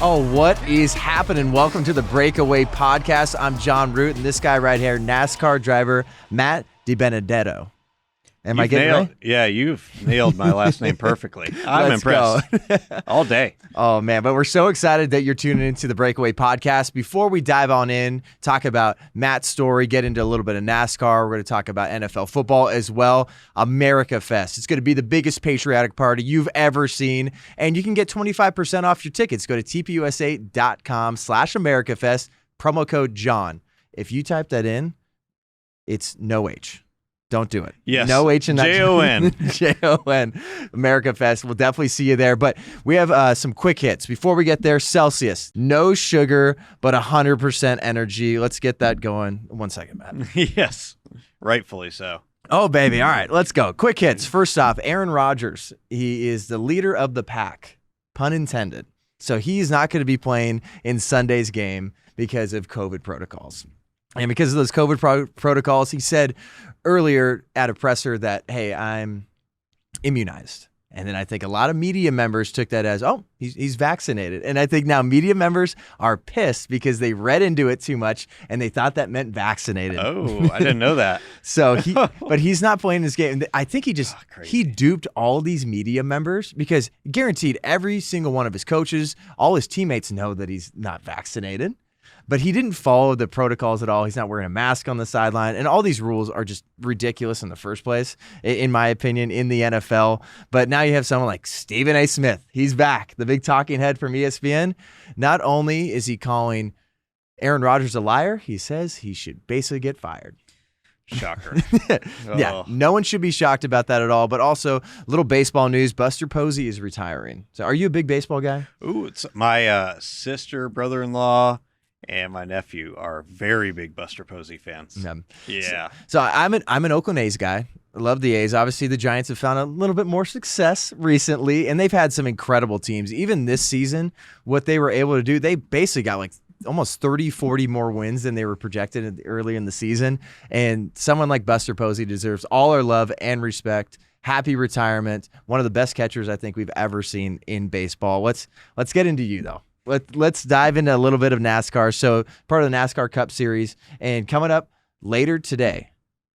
Oh, what is happening? Welcome to the Breakaway podcast. I'm Jon Root, and this guy right here, NASCAR driver Matt DiBenedetto. Am I getting it right? Yeah, you've nailed my last name perfectly. I'm impressed. All day. Oh, man. But we're so excited that you're tuning into the Breakaway podcast. Before we dive on in, talk about Matt's story, get into a little bit of NASCAR. We're going to talk about NFL football as well. America Fest. It's going to be the biggest patriotic party you've ever seen. And you can get 25% off your tickets. Go to tpusa.com/AmericaFest. Promo code John. If you type that in, it's no H. Don't do it. Yes. No H in that. Jon. Jon. America Fest. We'll definitely see you there. But we have some quick hits. Before we get there, Celsius. No sugar, but 100% energy. Let's get that going. 1 second, Matt. Yes. Rightfully so. Oh, baby. All right. Let's go. Quick hits. First off, Aaron Rodgers. He is the leader of the pack. Pun intended. So he's not going to be playing in Sunday's game because of COVID protocols. And because of those COVID protocols, he said earlier at a presser that, hey, I'm immunized. And then I think a lot of media members took that as, oh, he's vaccinated. And I think now media members are pissed because they read into it too much and they thought that meant vaccinated. Oh, I didn't know that. But he's not playing this game. I think he duped all these media members because guaranteed every single one of his coaches, all his teammates know that he's not vaccinated. But he didn't follow the protocols at all. He's not wearing a mask on the sideline. And all these rules are just ridiculous in the first place, in my opinion, in the NFL. But now you have someone like Stephen A. Smith. He's back, the big talking head from ESPN. Not only is he calling Aaron Rodgers a liar, he says he should basically get fired. Shocker. Yeah, no one should be shocked about that at all. But also, little baseball news, Buster Posey is retiring. So are you a big baseball guy? Ooh, it's my sister, brother-in-law, and my nephew are very big Buster Posey fans. Yeah. So I'm an Oakland A's guy. I love the A's. Obviously, the Giants have found a little bit more success recently, and they've had some incredible teams. Even this season, what they were able to do, they basically got like almost 30, 40 more wins than they were projected early in the season. And someone like Buster Posey deserves all our love and respect. Happy retirement. One of the best catchers I think we've ever seen in baseball. Let's get into you, though. Let's dive into a little bit of NASCAR. So part of the NASCAR Cup Series. And coming up later today,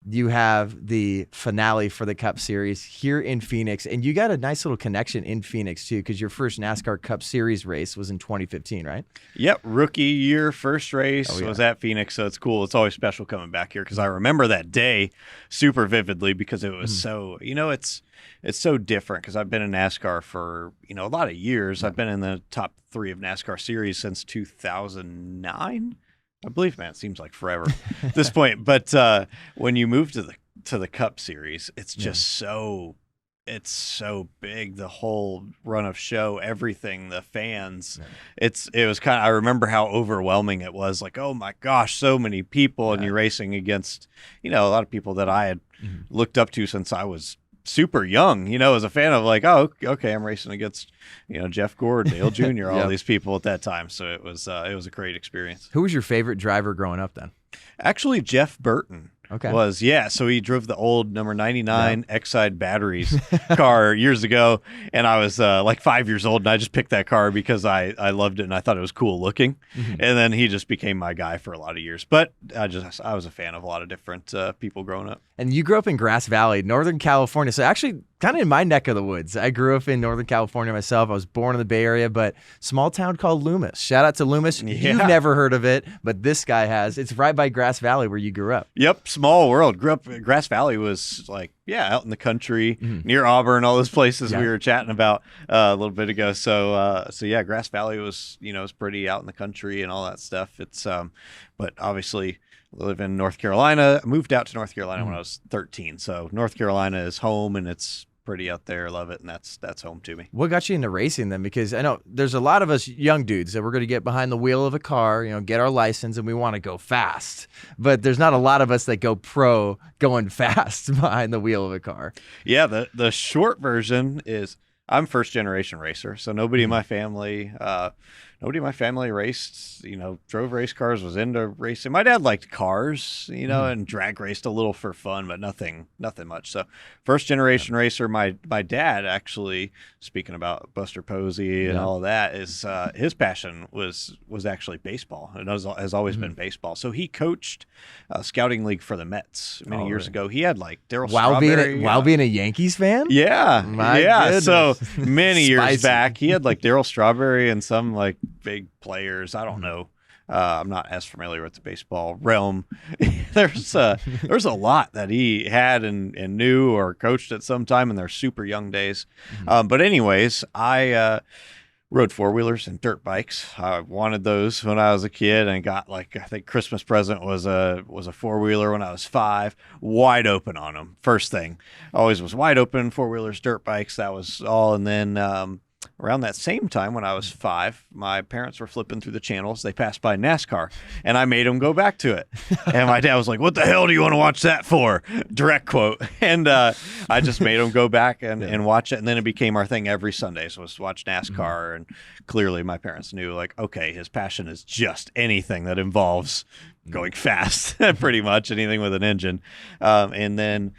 you have the finale for the Cup Series here in Phoenix. And you got a nice little connection in Phoenix, too, because your first NASCAR Cup Series race was in 2015, right? Yep. Rookie year, first race was at Phoenix. So it's cool. It's always special coming back here because I remember that day super vividly because it was so, it's so different because I've been in NASCAR for, a lot of years. I've been in the top 3 of NASCAR series since 2009. I believe, man, it seems like forever at this point. But when you move to the Cup Series, it's just it's so big. The whole run of show, everything, the fans. Yeah. It was kind of. I remember how overwhelming it was. Like, oh my gosh, so many people, and you're racing against a lot of people that I had looked up to since I was super young, as a fan of like, oh, okay, I'm racing against, Jeff Gordon, Dale Jr., all these people at that time. So it was a great experience. Who was your favorite driver growing up then? Actually, Jeff Burton. So he drove the old number 99 Exide batteries car years ago, and I was like 5 years old, and I just picked that car because I loved it and I thought it was cool looking. And then he just became my guy for a lot of years. But I was a fan of a lot of different people growing up. And you grew up in Grass Valley, Northern California. So actually kind of in my neck of the woods. I grew up in Northern California myself. I was born in the Bay Area, but small town called Loomis. Shout out to Loomis. Yeah. You've never heard of it, but this guy has. It's right by Grass Valley where you grew up. Yep, small world. Grew up, Grass Valley was like, out in the country, near Auburn, all those places we were chatting about a little bit ago. So yeah, Grass Valley was, was pretty out in the country and all that stuff. It's, but obviously I live in North Carolina. I moved out to North Carolina when I was 13. So North Carolina is home, and it's pretty out there. Love it, and that's home to me. What got you into racing then? Because I know there's a lot of us young dudes that we're going to get behind the wheel of a car, get our license, and we want to go fast. But there's not a lot of us that go pro going fast behind the wheel of a car. Yeah, the short version is I'm first generation racer, so nobody in my family nobody in my family raced, drove race cars, was into racing. My dad liked cars, and drag raced a little for fun, but nothing much. So first generation racer, my dad actually, speaking about Buster Posey and all of that, is his passion was actually baseball. It has always been baseball. So he coached scouting league for the Mets many years ago. He had like Darryl Strawberry. While being a Yankees fan? Yeah. My goodness. So many years back, he had like Darryl Strawberry and some like big players. I don't know. I'm not as familiar with the baseball realm. There's a lot that he had and knew or coached at some time in their super young days. But anyways, I rode four-wheelers and dirt bikes. I wanted those when I was a kid and got I think Christmas present was a four-wheeler when I was 5, wide open on them. First thing, always was wide open, four-wheelers, dirt bikes, that was all. And then around that same time when I was 5, my parents were flipping through the channels. They passed by NASCAR, and I made them go back to it. And my dad was like, "What the hell do you want to watch that for?" Direct quote. And I just made them go back and watch it. And then it became our thing every Sunday, so was watch NASCAR. And clearly my parents knew, like, okay, his passion is just anything that involves going fast, pretty much anything with an engine. And then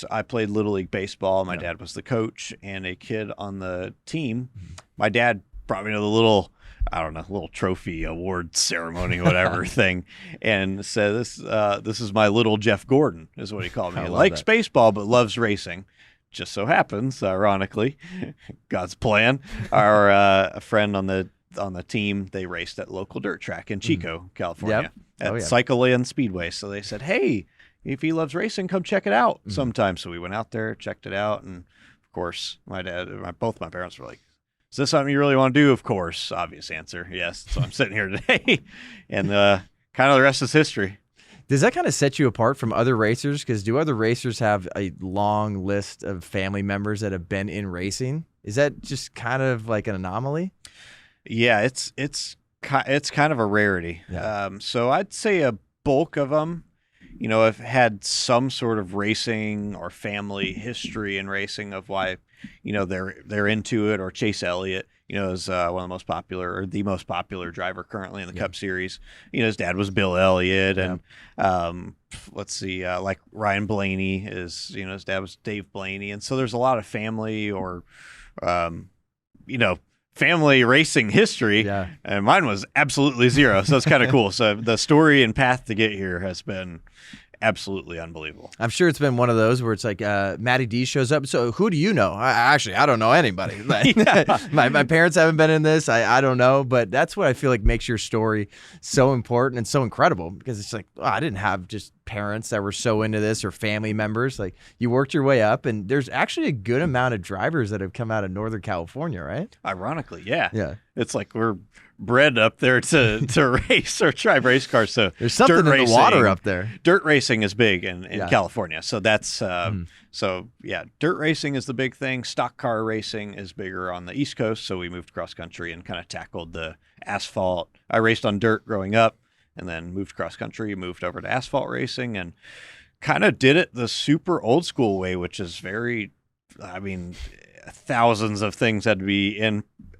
I played Little League Baseball. My dad was the coach and a kid on the team. My dad brought me to the little trophy award ceremony, whatever thing, and said, this is my little Jeff Gordon, is what he called me. He likes baseball, but loves racing. Just so happens, ironically, God's plan, our a friend on the team, they raced at local dirt track in Chico, California, at Cycle Land Speedway. So they said, hey, if he loves racing, come check it out sometime. So we went out there, checked it out, and of course, both my parents were like, is this something you really want to do? Of course, obvious answer, yes. So I'm sitting here today, and kind of the rest is history. Does that kind of set you apart from other racers? Because do other racers have a long list of family members that have been in racing? Is that just kind of like an anomaly? Yeah, it's kind of a rarity. Yeah. So I'd say a bulk of them, have had some sort of racing or family history in racing of why, they're into it. Or Chase Elliott, is one of the most popular, or the most popular driver currently in the Cup Series. His dad was Bill Elliott, and let's see, like Ryan Blaney is, his dad was Dave Blaney, and so there's a lot of family or, family racing history, and mine was absolutely zero. So it's kind of cool. So the story and path to get here has been absolutely unbelievable. I'm sure it's been one of those where it's like Matty D shows up. So who do you know? I don't know anybody. my parents haven't been in this. I don't know. But that's what I feel like makes your story so important and so incredible, because it's like, I didn't have just parents that were so into this or family members. Like, you worked your way up, and there's actually a good amount of drivers that have come out of Northern California, right? Ironically, yeah. It's like we're bred up there to race or drive race cars. So there's something in the water up there. Dirt racing is big in California. So that's dirt racing is the big thing. Stock car racing is bigger on the East Coast. So we moved cross country and kind of tackled the asphalt. I raced on dirt growing up, and then moved cross country, moved over to asphalt racing, and kind of did it the super old school way, which is thousands of things had to be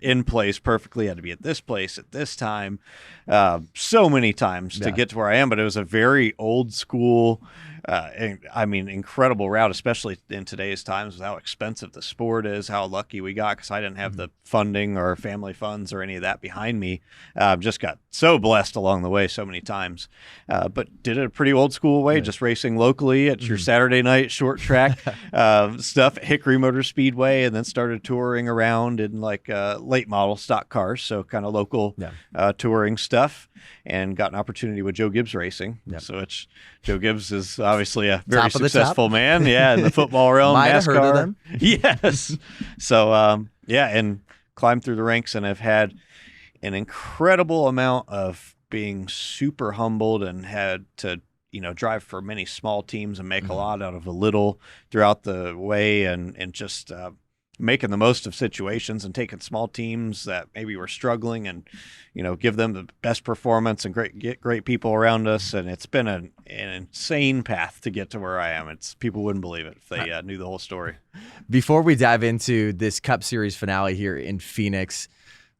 in place perfectly, had to be at this place at this time, so many times to get to where I am. But it was a very old school, incredible route, especially in today's times with how expensive the sport is, how lucky we got, because I didn't have the funding or family funds or any of that behind me. Just got so blessed along the way so many times, but did it a pretty old school way, just racing locally at your Saturday night short track stuff at Hickory Motor Speedway, and then started touring around in late model stock cars, so kind of local touring stuff, and got an opportunity with Joe Gibbs Racing. So Joe Gibbs is obviously a very successful man, in the football realm. Might NASCAR. have heard of them. Yes. So and climbed through the ranks, and have had an incredible amount of being super humbled, and had to drive for many small teams and make a lot out of a little throughout the way, and just making the most of situations and taking small teams that maybe were struggling and, give them the best performance and get great people around us. And it's been an insane path to get to where I am. People wouldn't believe it if they knew the whole story. Before we dive into this Cup Series finale here in Phoenix,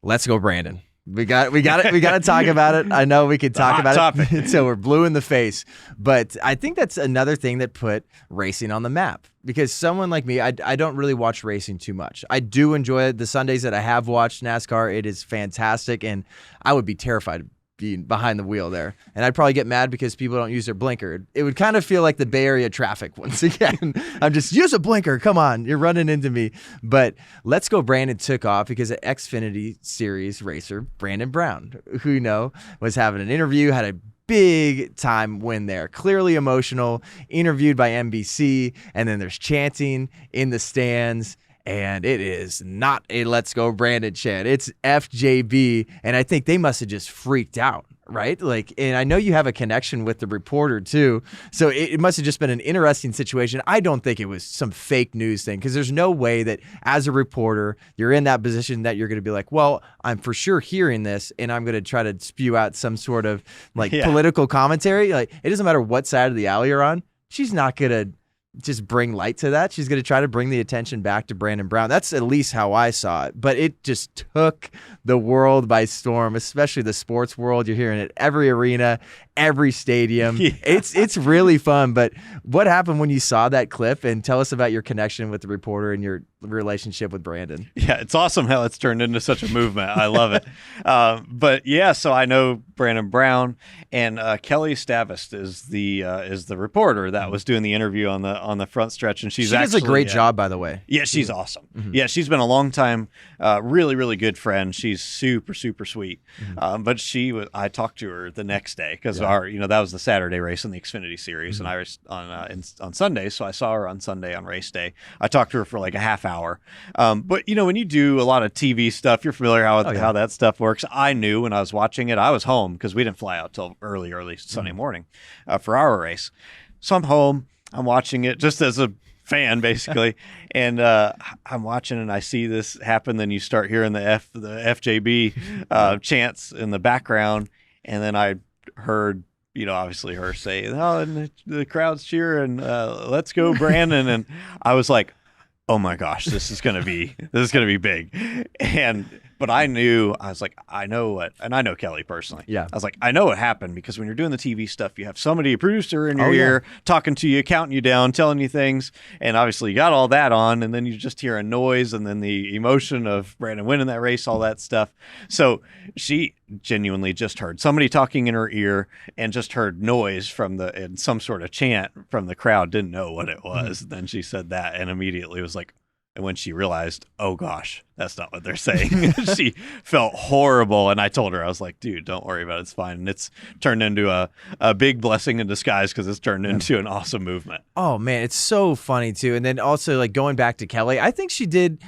let's go, Brandon. We got to talk about it. I know we could talk about it until we're blue in the face. But I think that's another thing that put racing on the map. Because someone like me, I don't really watch racing too much. I do enjoy it. The Sundays that I have watched NASCAR, it is fantastic. And I would be terrified of being behind the wheel there. And I'd probably get mad because people don't use their blinker. It would kind of feel like the Bay Area traffic once again. I'm just, use a blinker. Come on. You're running into me. But Let's Go Brandon took off because an Xfinity Series racer, Brandon Brown, who was having an interview, had a big time win there. Clearly emotional, interviewed by NBC, and then there's chanting in the stands. And it is not a Let's Go Brandon chant. It's FJB. And I think they must have just freaked out, right? And I know you have a connection with the reporter too. So it must have just been an interesting situation. I don't think it was some fake news thing, because there's no way that as a reporter, you're in that position that you're going to be like, well, I'm for sure hearing this and I'm going to try to spew out some sort of political commentary. It doesn't matter what side of the alley you're on. She's not going to just bring light to that. She's going to try to bring the attention back to Brandon Brown. That's at least how I saw it. But it just took the world by storm, especially the sports world. You're hearing it every arena, every stadium. Yeah. It's really fun. But what happened when you saw that clip? And tell us about your connection with the reporter and your relationship with Brandon. Yeah, it's awesome how it's turned into such a movement. I love it. But yeah, so I know Brandon Brown, and Kelly Stavist is the reporter that was doing the interview on the front stretch, and she does a great job, by the way. Yeah, she's awesome. Mm-hmm. Yeah, she's been a long time, really, really good friend. She's super, super sweet. Mm-hmm. But I talked to her the next day because that was the Saturday race in the Xfinity Series, and I was on Sunday, so I saw her on Sunday on race day. I talked to her for like a half hour. But when you do a lot of TV stuff, you're familiar how that stuff works. I knew when I was watching it, I was home because we didn't fly out till early Sunday morning for our race. So I'm home. I'm watching it just as a fan, basically, and I'm watching and I see this happen. Then you start hearing the FJB chants in the background, and then I heard obviously her say, "Oh," and the crowd's cheering, "Let's go, Brandon!" And I was like, "Oh my gosh, this is gonna be big," But I was like, I know what, and I know Kelly personally. Yeah. I was like, I know what happened, because when you're doing the TV stuff, you have somebody, a producer in your ear, talking to you, counting you down, telling you things. And obviously you got all that on, and then you just hear a noise, and then the emotion of Brandon winning that race, all that stuff. So she genuinely just heard somebody talking in her ear and just heard noise and some sort of chant from the crowd, didn't know what it was. Mm-hmm. Then she said that and immediately was like, and when she realized, oh gosh, that's not what they're saying, she felt horrible. And I told her, I was like, dude, don't worry about it. It's fine. And it's turned into a big blessing in disguise, because it's turned into an awesome movement. Oh, man, it's so funny, too. And then also, going back to Kelly, I think she did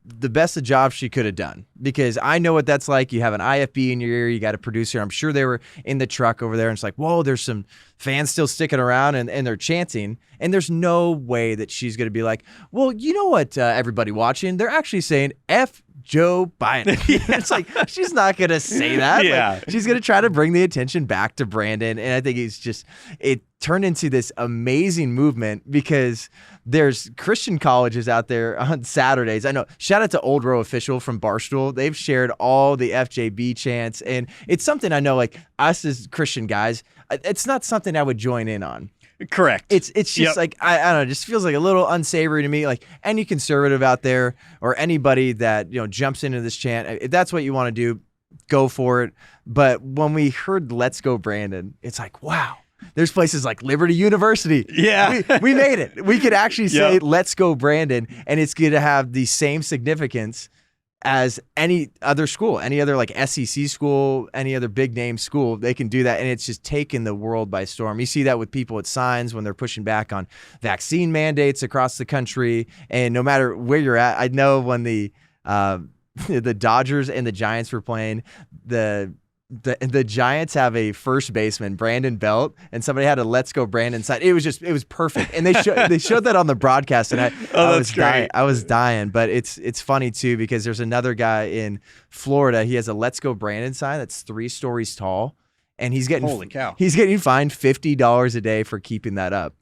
the best a job she could have done, because I know what that's like. You have an IFB in your ear. You got a producer. I'm sure they were in the truck over there, and it's like, whoa, there's some fans still sticking around, and they're chanting. And there's no way that she's going to be like, well, you know what, everybody watching, they're actually saying F Joe Biden. It's like, she's not going to say that. Yeah. She's going to try to bring the attention back to Brandon. And I think it turned into this amazing movement, because there's Christian colleges out there on Saturdays. I know, shout out to Old Row Official from Barstool. They've shared all the FJB chants. And it's something I know, us as Christian guys, it's not something I would join in on. Correct. It's just I don't know, it just feels like a little unsavory to me. Like, any conservative out there or anybody that jumps into this chant, if that's what you want to do, go for it. But when we heard Let's Go Brandon, it's like, wow, there's places like Liberty University. Yeah, we made it. We could actually say Let's Go Brandon, and it's going to have the same significance as any other school, any other SEC school, any other big name school. They can do that, and it's just taken the world by storm. You see that with people at signs when they're pushing back on vaccine mandates across the country, and no matter where you're at. I know when the Dodgers and the Giants were playing, the Giants have a first baseman, Brandon Belt, and somebody had a Let's Go Brandon sign. It was perfect. And they showed that on the broadcast, and I was dying. But it's funny too, because there's another guy in Florida. He has a Let's Go Brandon sign that's 3 stories tall, and he's getting holy cow. He's getting fined $50 a day for keeping that up.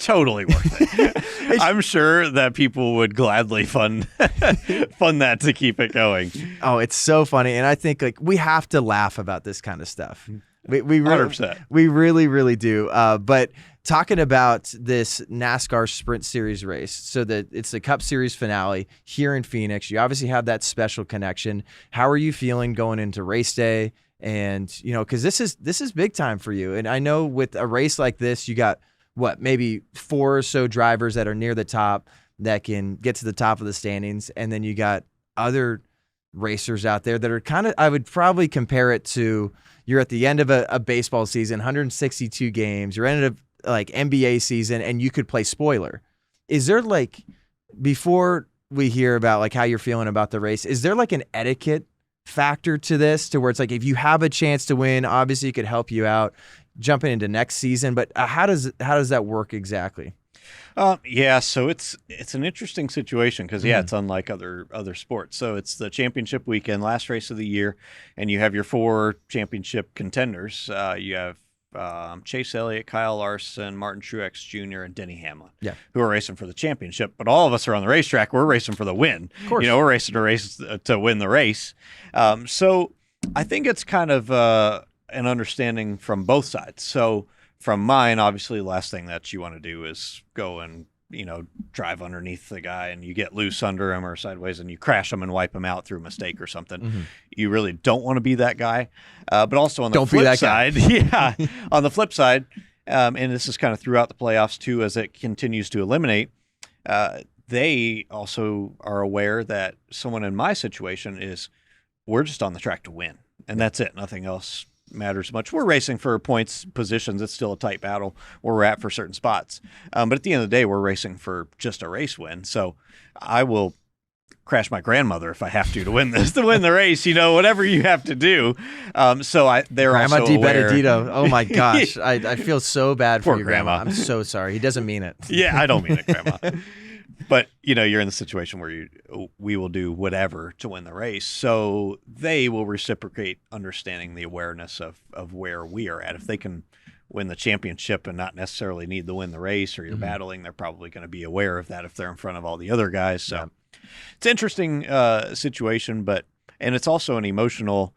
totally worth it. I'm sure that people would gladly fund that to keep it going. Oh, it's so funny. And I think like we have to laugh about this kind of stuff. We 100%. We really, really do. But talking about this NASCAR Sprint Series race, so that it's the Cup Series finale here in Phoenix. You obviously have that special connection. How are you feeling going into race day? And, you know, because this is big time for you. And I know with a race like this, you got maybe 4 or so drivers that are near the top that can get to the top of the standings. And then you got other racers out there that are kind of, I would probably compare it to, you're at the end of a baseball season, 162 games, you're end of like NBA season, and you could play spoiler. Is there like, before we hear about like how you're feeling about the race, is there like an etiquette factor to this, to where it's like if you have a chance to win, obviously it could help you out jumping into next season, but how does that work exactly? Yeah, so it's an interesting situation because it's unlike other sports. So it's the championship weekend, last race of the year, and you have your 4 championship contenders. You have Chase Elliott, Kyle Larson, Martin Truex Jr., and Denny Hamlin, who are racing for the championship. But all of us are on the racetrack. We're racing for the win. Of course. You know, we're racing to win the race. So I think it's kind of an understanding from both sides. So from mine, obviously, the last thing that you want to do is go and, you know, drive underneath the guy and you get loose under him or sideways and you crash him and wipe him out through a mistake or something. Mm-hmm. You really don't want to be that guy. But also on the flip side, on the flip side, and this is kind of throughout the playoffs too, as it continues to eliminate, they also are aware that someone in my situation is, we're just on the track to win, and that's it. Nothing else matters much. We're racing for points, positions. It's still a tight battle where we're at for certain spots. But at the end of the day, we're racing for just a race win. So I will crash my grandmother if I have to win this, to win the race, you know, whatever you have to do. They're Grandma also aware. DiBenedetto. Oh my gosh. I feel so bad for Poor your grandma. I'm so sorry. He doesn't mean it. Yeah, I don't mean it, Grandma. But, you know, you're in the situation where we will do whatever to win the race. So they will reciprocate understanding the awareness of where we are at. If they can win the championship and not necessarily need to win the race, or you're battling, they're probably going to be aware of that if they're in front of all the other guys. So it's an interesting situation, and it's also an emotional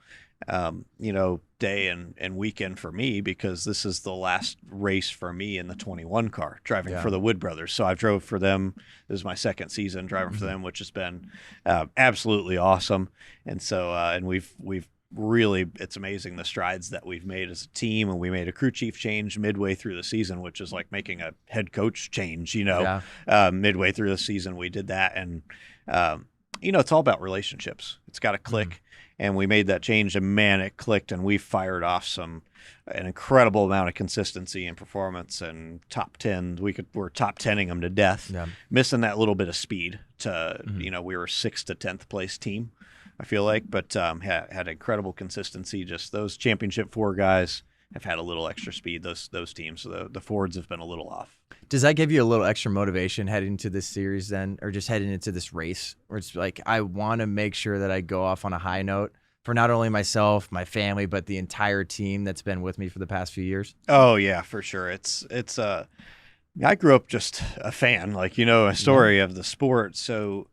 day and weekend for me, because this is the last race for me in the 21 car, driving for the Wood brothers. So I've drove for them. This is my second season driving for them, which has been absolutely awesome. And so, and we've really, it's amazing the strides that we've made as a team. And we made a crew chief change midway through the season, which is like making a head coach change, midway through the season, we did that. And, it's all about relationships. It's got to click. And we made that change, and man, it clicked, and we fired off an incredible amount of consistency and performance and top 10. We're top 10ing them to death, missing that little bit of speed to, we were a 6th to 10th place team, I feel like, but had incredible consistency. Just those championship 4 guys have had a little extra speed, those teams. So the Fords have been a little off. Does that give you a little extra motivation heading into this series then, or just heading into this race, where it's like, I want to make sure that I go off on a high note for not only myself, my family, but the entire team that's been with me for the past few years? Oh yeah, for sure. It's I grew up just a fan, a story of the sport. So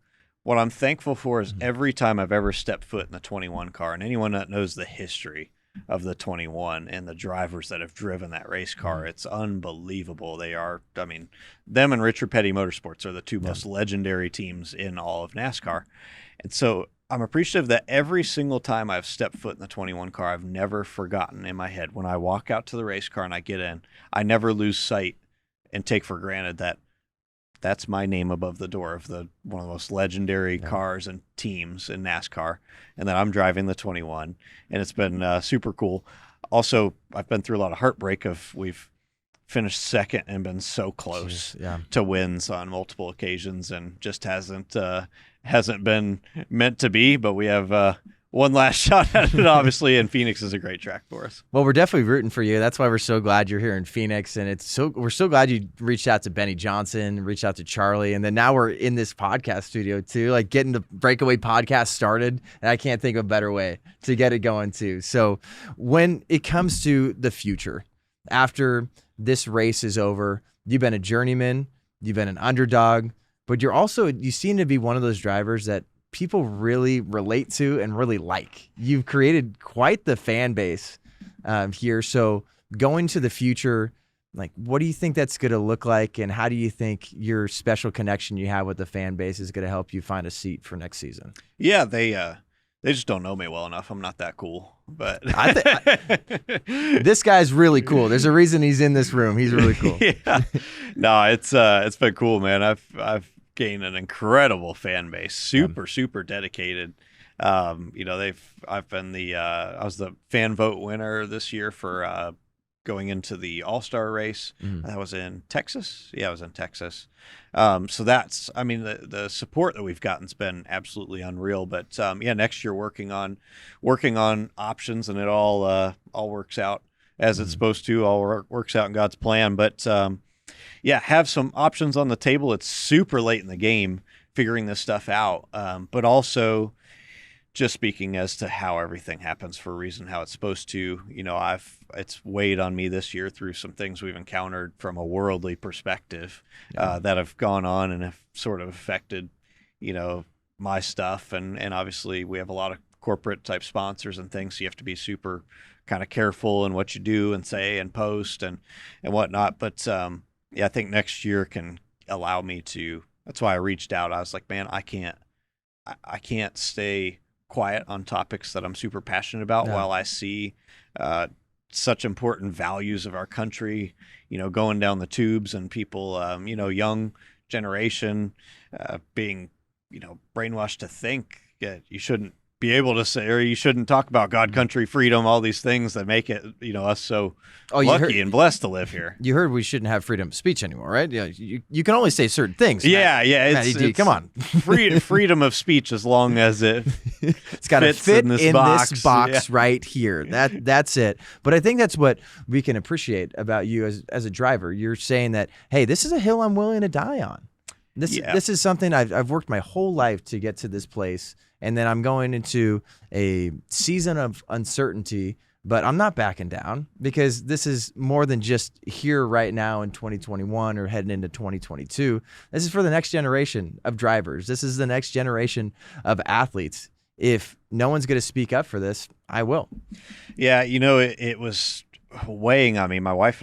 what I'm thankful for is every time I've ever stepped foot in the 21 car, and anyone that knows the history of the 21 and the drivers that have driven that race car, it's unbelievable. They are, them and Richard Petty Motorsports are the 2 most legendary teams in all of NASCAR. And so I'm appreciative that every single time I've stepped foot in the 21 car, I've never forgotten in my head, when I walk out to the race car and I get in, I never lose sight and take for granted that that's my name above the door of one of the most legendary cars and teams in NASCAR, and that I'm driving the 21, and it's been super cool. Also, I've been through a lot of heartbreak we've finished second and been so close to wins on multiple occasions, and just hasn't been meant to be, but we have one last shot at it, obviously, and Phoenix is a great track for us. Well, we're definitely rooting for you. That's why we're so glad you're here in Phoenix, and we're so glad you reached out to Benny Johnson, reached out to Charlie, and then now we're in this podcast studio too, like getting the Breakaway podcast started, and I can't think of a better way to get it going too. So when it comes to the future, after this race is over, You've been a journeyman, you've been an underdog, but you seem to be one of those drivers that people really relate to and really like. You've created quite the fan base here. So going to the future, like, what do you think that's going to look like, and how do you think your special connection you have with the fan base is going to help you find a seat for next season? Yeah, they just don't know me well enough. I'm not that cool, but this guy's really cool. There's a reason he's in this room. He's really cool. Yeah. No, it's been cool, man. I've gained an incredible fan base. Super dedicated. I was the fan vote winner this year for going into the All-Star race. That was in Texas. Yeah, I was in Texas. So that's, the support that we've gotten has been absolutely unreal. But next year working on options, and it all works out as it's supposed to. All works out in God's plan. But have some options on the table. It's super late in the game figuring this stuff out. But also, just speaking as to how everything happens for a reason, how it's supposed to, it's weighed on me this year through some things we've encountered from a worldly perspective that have gone on and have sort of affected, my stuff. And obviously we have a lot of corporate type sponsors and things. So you have to be super kind of careful in what you do and say and post and whatnot. But I think next year can allow me to, that's why I reached out. I was like, man, I can't stay quiet on topics that I'm super passionate about while I see such important values of our country, going down the tubes, and people, young generation being, brainwashed to think that you shouldn't be able to say, or you shouldn't talk about God, country, freedom, all these things that make it, us so lucky and blessed to live here. You heard we shouldn't have freedom of speech anymore, right? Yeah, you can only say certain things. Yeah. Matt, come on. Freedom of speech, as long as it's got to fit in this box right here. That's it. But I think that's what we can appreciate about you as a driver. You're saying that, hey, this is a hill I'm willing to die on. This is something I've worked my whole life to get to this place. And then I'm going into a season of uncertainty, but I'm not backing down, because this is more than just here right now in 2021 or heading into 2022. This is for the next generation of drivers. This is the next generation of athletes. If no one's going to speak up for this, I will. Yeah, it was weighing on me. My wife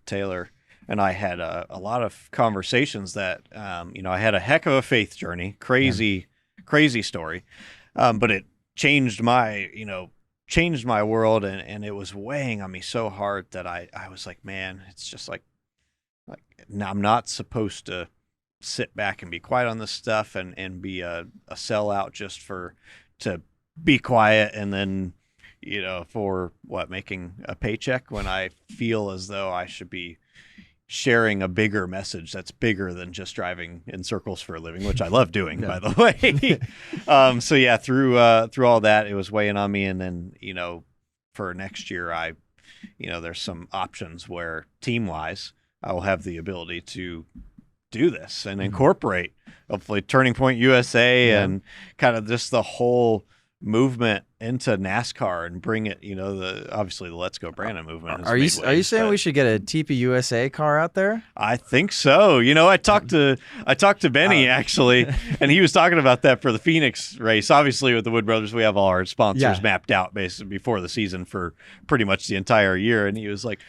Taylor and I had a lot of conversations that, I had a heck of a faith journey, crazy story. But it changed my world, and it was weighing on me so hard that I was like, man, it's just like I'm not supposed to sit back and be quiet on this stuff and be a sellout just to be quiet, and then, for making a paycheck, when I feel as though I should be sharing a bigger message that's bigger than just driving in circles for a living, which I love doing, by the way. Through all that, it was weighing on me. And then, for next year, there's some options where team wise, I will have the ability to do this and incorporate, hopefully, Turning Point USA and kind of just the whole movement into NASCAR and bring it, obviously the Let's Go Brandon movement. Are you saying we should get a TP USA car out there? I think so. I talked to Benny actually, and he was talking about that for the Phoenix race. Obviously with the Wood Brothers, we have all our sponsors mapped out basically before the season for pretty much the entire year. And he was like,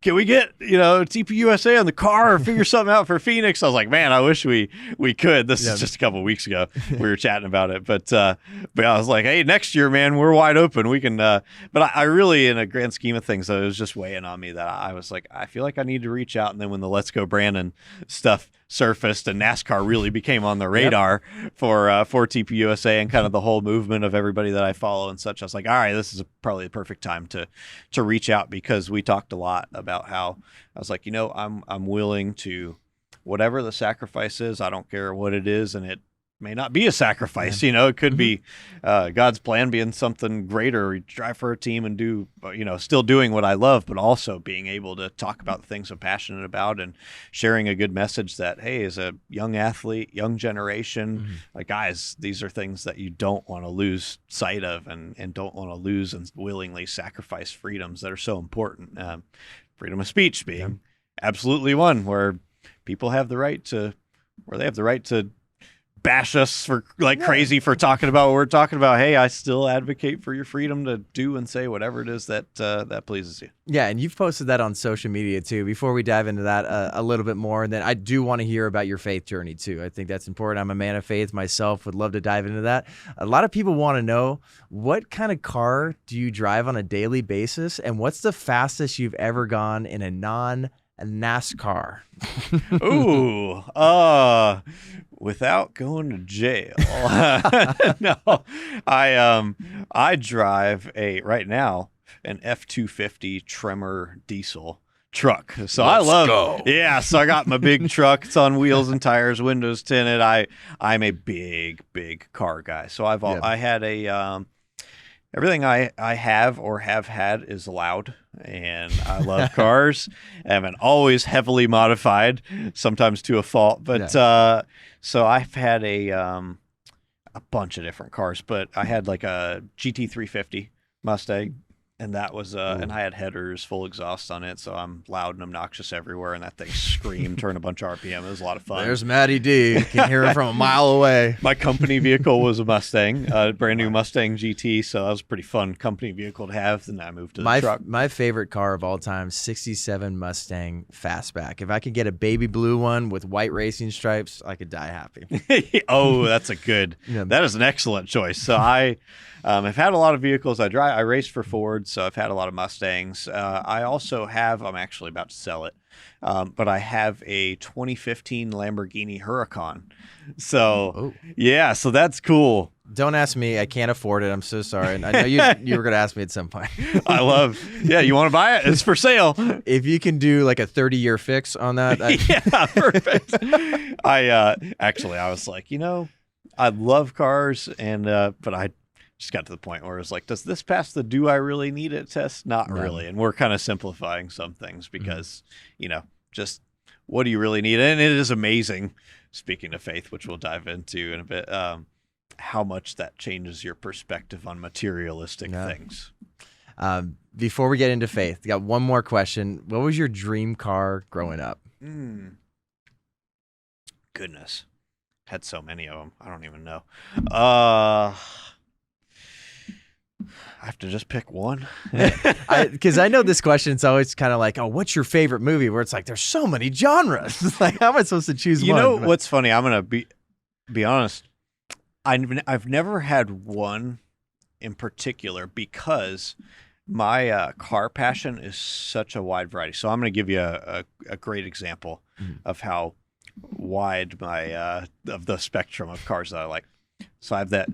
can we get, TP USA on the car or figure something out for Phoenix? I was like, man, I wish we could. This is just a couple of weeks ago. We were chatting about it. But I was like, hey, next year, man, we're wide open. We can, but I really, in a grand scheme of things, it was just weighing on me that I was like, I feel like I need to reach out. And then when the Let's Go Brandon stuff surfaced and NASCAR really became on the radar for TP USA and kind of the whole movement of everybody that I follow and such, I was like, all right, this is probably the perfect time to reach out, because we talked a lot about how I was like, I'm willing to, whatever the sacrifice is, I don't care what it is, and it may not be a sacrifice. It could be God's plan being something greater. We drive for a team and do, still doing what I love, but also being able to talk about the things I'm passionate about and sharing a good message that, hey, as a young athlete, young generation, like, guys, these are things that you don't want to lose sight of and don't want to lose and willingly sacrifice freedoms that are so important. Freedom of speech being absolutely one where people have the right to, bash us for crazy for talking about what we're talking about. Hey, I still advocate for your freedom to do and say whatever it is that that pleases you. Yeah, and you've posted that on social media too. Before we dive into that a little bit more, and then I do want to hear about your faith journey too. I think that's important. I'm a man of faith myself. Would love to dive into that. A lot of people want to know, what kind of car do you drive on a daily basis, and what's the fastest you've ever gone in a non-NASCAR? Ooh, without going to jail. No, I drive right now an F-250 Tremor diesel truck. So so I got my big truck. It's on wheels and tires, windows tinted. I'm a big car guy. So I had everything I have or have had is loud, and I love cars. And always heavily modified, sometimes to a fault. But so I've had a bunch of different cars, but I had like a GT350 Mustang. And that was, and I had headers, full exhaust on it, so I'm loud and obnoxious everywhere, and that thing screamed, turned a bunch of RPM. It was a lot of fun. There's Matty D. You can hear him from a mile away. My company vehicle was a Mustang, a brand new Mustang GT, so that was a pretty fun company vehicle to have. Then I moved to the truck. My favorite car of all time, 67 Mustang Fastback. If I could get a baby blue one with white racing stripes, I could die happy. Oh, that's that is an excellent choice. So I've had a lot of vehicles. I raced for Ford, so I've had a lot of Mustangs. I also I'm actually about to sell it, but I have a 2015 Lamborghini Huracan. So, so that's cool. Don't ask me. I can't afford it. I'm so sorry. I know you were going to ask me at some point. You want to buy it? It's for sale. If you can do like a 30-year fix on that. Yeah, perfect. I was like, I love cars, but I just got to the point where it was like, does this pass the do I really need it test? Not really. And we're kind of simplifying some things because, just what do you really need? And it is amazing, speaking of faith, which we'll dive into in a bit, how much that changes your perspective on materialistic things. Before we get into faith, I got one more question. What was your dream car growing up? Goodness. Had so many of them. I don't even know. I have to just pick one. Because I know this question's always kind of like, oh, what's your favorite movie? Where it's like, there's so many genres. Like, how am I supposed to choose one? You know what's funny? I'm going to be honest. I've never had one in particular because my car passion is such a wide variety. So I'm going to give you a great example of how wide of the spectrum of cars that I like. So I have the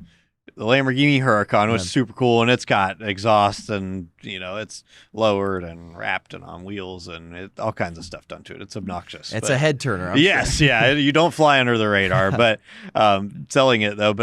Lamborghini Huracan, which is super cool, and it's got exhaust, and it's lowered and wrapped and on wheels, and all kinds of stuff done to it. It's obnoxious. It's a head turner. Yes, sure. Yeah, you don't fly under the radar, but selling it though.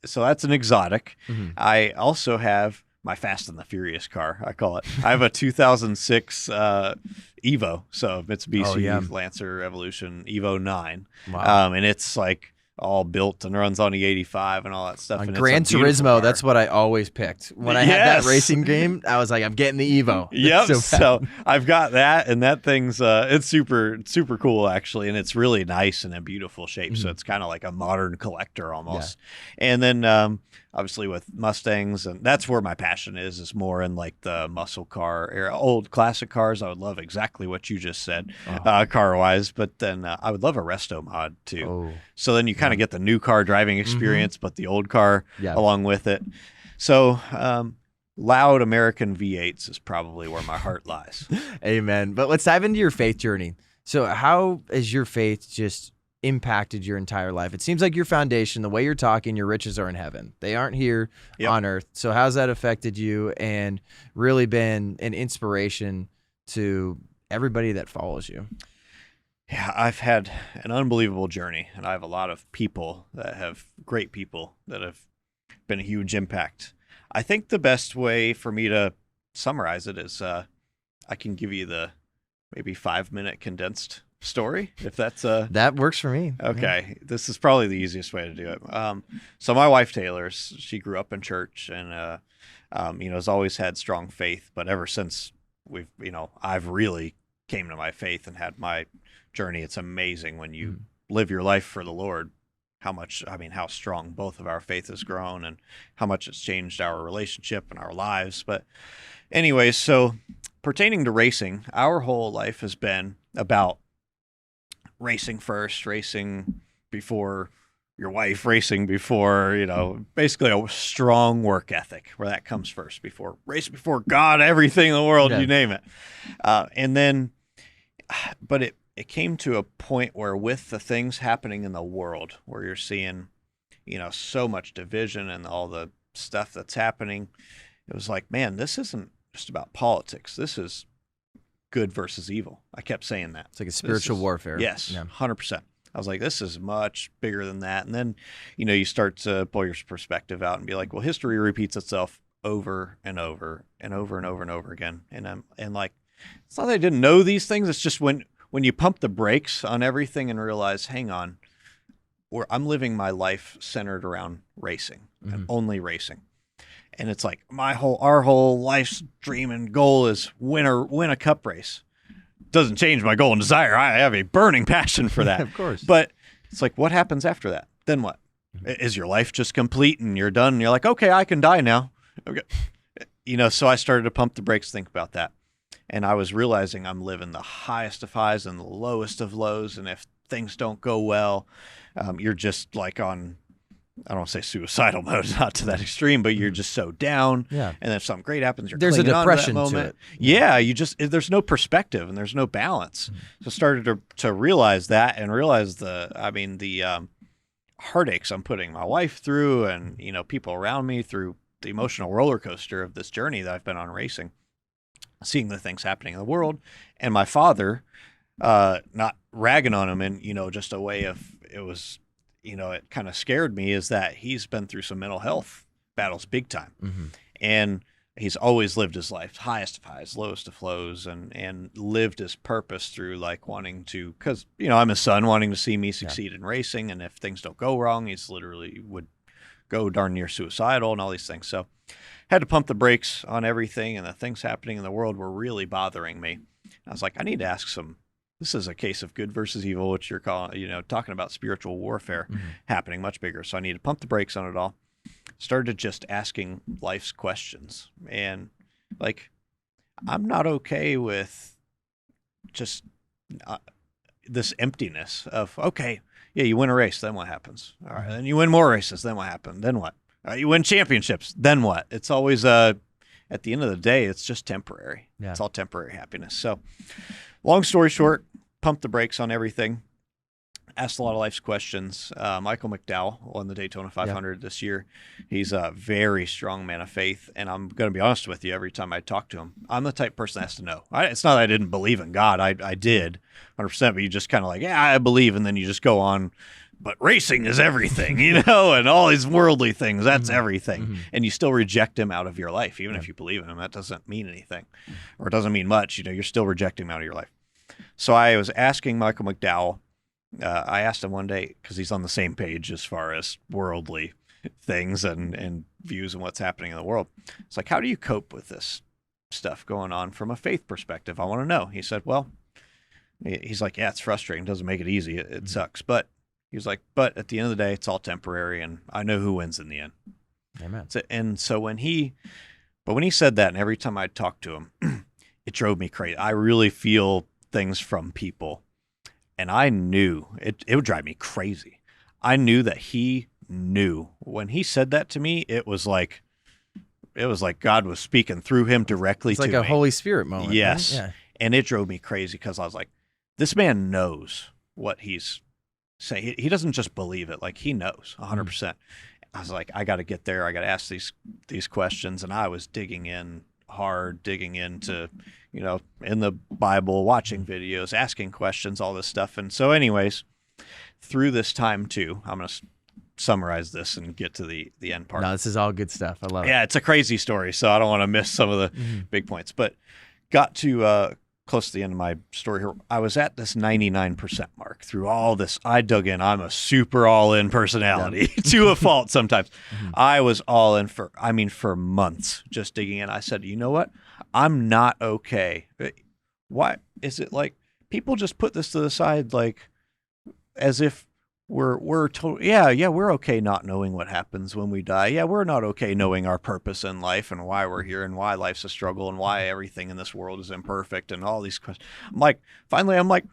So that's an exotic. I also have my Fast and the Furious car, I call it. I have a 2006 Evo, so Mitsubishi Lancer Evolution Evo 9, and it's like all built and runs on the 85 and all that stuff. And Gran Turismo, that's what I always picked. When I had that racing game, I was like, I'm getting the Evo. Yep. So I've got that, and that thing's it's super, super cool, actually, and it's really nice and in beautiful shape. So it's kind of like a modern collector almost. Yeah. And then obviously with Mustangs, and that's where my passion is more in like the muscle car era, old classic cars. I would love exactly what you just said, car-wise, but then I would love a resto mod too. So then you kind of get the new car driving experience, but the old car along with it. So loud American V8s is probably where my heart lies. Amen. But let's dive into your faith journey. So how has your faith just impacted your entire life? It seems like your foundation, the way you're talking, your riches are in heaven. They aren't here on earth. So how's that affected you and really been an inspiration to everybody that follows you? Yeah, I've had an unbelievable journey, and I have a lot of great people that have been a huge impact. I think the best way for me to summarize it is I can give you the maybe 5-minute condensed story, if that's that works for me. Okay. This is probably the easiest way to do it. So my wife Taylor, she grew up in church and has always had strong faith, but ever since I've really came to my faith and had my journey. It's amazing when you live your life for the Lord, how strong both of our faith has grown and how much it's changed our relationship and our lives. But anyways, so pertaining to racing, our whole life has been about racing first, racing before your wife, racing before, basically a strong work ethic where that comes first, before race, before God, everything in the world, you name it. And then, but it came to a point where with the things happening in the world where you're seeing, so much division and all the stuff that's happening, it was like, man, this isn't just about politics. This is good versus evil. I kept saying that. It's like a spiritual warfare. Yes, 100%. I was like, this is much bigger than that. And then, you start to pull your perspective out and be like, well, history repeats itself over and over and over and over and over again. And like, it's not that I didn't know these things. It's just when you pump the brakes on everything and realize, hang on, I'm living my life centered around racing and only racing. And it's like our whole life's dream and goal is win a cup race. Doesn't change my goal and desire. I have a burning passion for that. Of course. But it's like, what happens after that? Then what? Is your life just complete and you're done and you're like, okay, I can die now. Okay. So I started to pump the brakes, think about that. And I was realizing I'm living the highest of highs and the lowest of lows. And if things don't go well, you're just like on, I don't want to say suicidal mode, not to that extreme, but you're just so down. Yeah. And if something great happens, there's a depression to that moment. To it. Yeah. There's no perspective and there's no balance. So I started to realize that and realize the heartaches I'm putting my wife through and, people around me through the emotional roller coaster of this journey that I've been on racing, seeing the things happening in the world, and my father, not ragging on him in, just a way of, it was, it kind of scared me, is that he's been through some mental health battles big time. And he's always lived his life, highest of highs, lowest of lows, and lived his purpose through like wanting to, because, I'm his son, wanting to see me succeed in racing. And if things don't go wrong, he's literally would go darn near suicidal and all these things. So had to pump the brakes on everything, and the things happening in the world were really bothering me. I was like, I need to ask this is a case of good versus evil, which you're calling, talking about spiritual warfare happening much bigger. So I need to pump the brakes on it all. Started just asking life's questions. And like, I'm not okay with just this emptiness of, okay, yeah, you win a race, then what happens? All right, then you win more races, then what happened? Then what? You win championships, then what? It's always, at the end of the day, it's just temporary. Yeah. It's all temporary happiness. So long story short, pumped the brakes on everything. Asked a lot of life's questions. Michael McDowell won the Daytona 500 this year. He's a very strong man of faith, and I'm going to be honest with you, every time I talk to him, I'm the type of person that has to know. It's not that I didn't believe in God. I did, 100%, but you just kind of like, yeah, I believe, and then you just go on, but racing is everything, and all these worldly things, that's everything. And you still reject him out of your life. Even if you believe in him, that doesn't mean anything, or it doesn't mean much. You're still rejecting him out of your life. So I was asking Michael McDowell, I asked him one day, because he's on the same page as far as worldly things and views and what's happening in the world. It's like, how do you cope with this stuff going on from a faith perspective? I want to know. He said, well, he's like, yeah, it's frustrating. It doesn't make it easy. It sucks. But he was like, but at the end of the day, it's all temporary, and I know who wins in the end. Amen. And so when he said that, and every time I talked to him, it drove me crazy. I really feel things from people. And I knew it would drive me crazy. I knew that he knew. When he said that to me, it was like God was speaking through him directly to me. It's like a Holy Spirit moment. Yes. Right? Yeah. And it drove me crazy because I was like, this man knows what he's saying. He doesn't just believe it. Like, he knows 100%. I was like, I got to get there. I got to ask these questions. And I was digging in hard, digging into, in the Bible, watching videos, asking questions, all this stuff. And so anyways, through this time too, I'm going to summarize this and get to the end part. No, this is all good stuff. I love it. Yeah, it's a crazy story, so I don't want to miss some of the big points. But got to close to the end of my story here. I was at this 99% mark through all this. I dug in. I'm a super all-in personality to a fault sometimes. I was all in for months, just digging in. I said, you know what? I'm not okay. why is it like people just put this to the side, like as if we're told, yeah, we're okay not knowing what happens when we die. Yeah, we're not okay knowing our purpose in life and why we're here and why life's a struggle and why everything in this world is imperfect and all these questions. Finally, I'm like,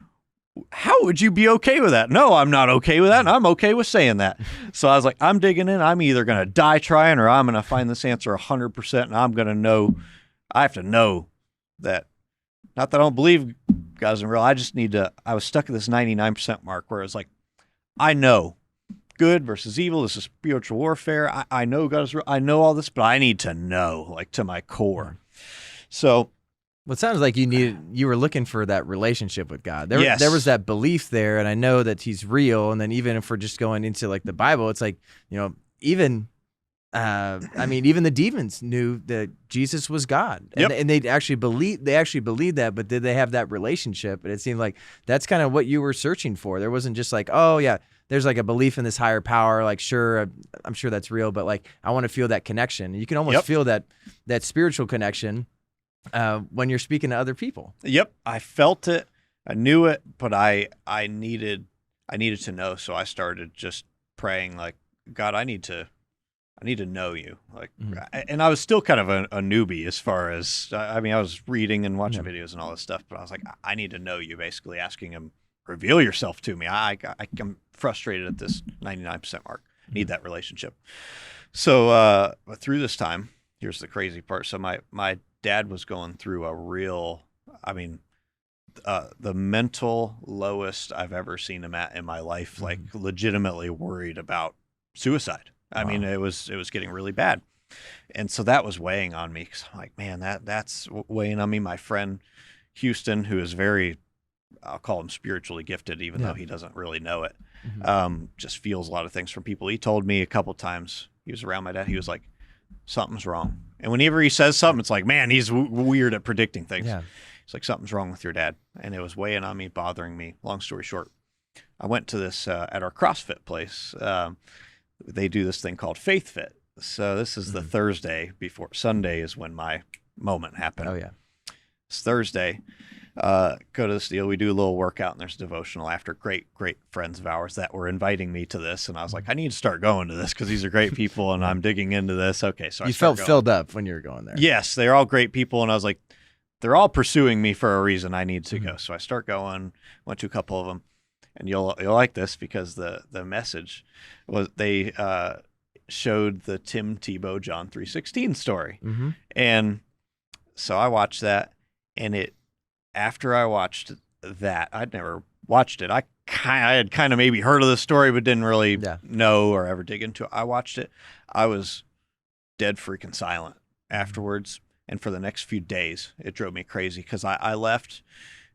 how would you be okay with that? No, I'm not okay with that, and I'm okay with saying that. So I was like, I'm digging in. I'm either going to die trying or I'm going to find this answer 100%, and I'm going to know. I have to know that, not that I don't believe God isn't real. I just need to. I was stuck at this 99% mark where it's like, I know good versus evil. This is spiritual warfare. I know God is real. I know all this, but I need to know, like, to my core. So, well, it sounds like you were looking for that relationship with God. Yes. There was that belief there, and I know that He's real. And then even if we're just going into like the Bible, it's like, even even the demons knew that Jesus was God, and they actually believed that. But did they have that relationship? And it seemed like that's kind of what you were searching for. There wasn't just like, oh yeah, there's like a belief in this higher power. Like, sure, I'm sure that's real, but like I want to feel that connection. You can almost feel that spiritual connection when you're speaking to other people. Yep, I felt it, I knew it, but I needed to know. So I started just praying, like, God, I need to know you. Like, and I was still kind of a newbie as far as, I was reading and watching videos and all this stuff, but I was like, I need to know you, basically asking Him, reveal yourself to me. I'm frustrated at this 99% mark. I need that relationship. So through this time, here's the crazy part. So my dad was going through a real, the mental lowest I've ever seen him at in my life, like legitimately worried about suicide. Wow. It was getting really bad. And so that was weighing on me, because I'm like, man, that's weighing on me. My friend Houston, who is very, I'll call him spiritually gifted, even though he doesn't really know it, just feels a lot of things from people. He told me a couple times, he was around my dad, he was like, something's wrong. And whenever he says something, it's like, man, he's weird at predicting things. Yeah. It's like, something's wrong with your dad. And it was weighing on me, bothering me. Long story short, I went to this at our CrossFit place. They do this thing called Faith Fit. So this is the Thursday before Sunday is when my moment happened. Oh yeah. It's Thursday. Go to this deal. We do a little workout, and there's a devotional after. Great friends of ours that were inviting me to this. And I was like, I need to start going to this because these are great people and I'm digging into this. Okay. So you felt filled up when you were going there. Yes. They're all great people. And I was like, they're all pursuing me for a reason. I need to go. So I start going, went to a couple of them. And you'll like this, because the message was, they showed the Tim Tebow John 3:16 story. And so I watched that, and after I watched that, I'd never watched it. I had kind of maybe heard of the story, but didn't really know or ever dig into it. I watched it. I was dead freaking silent afterwards. And for the next few days, it drove me crazy, because I left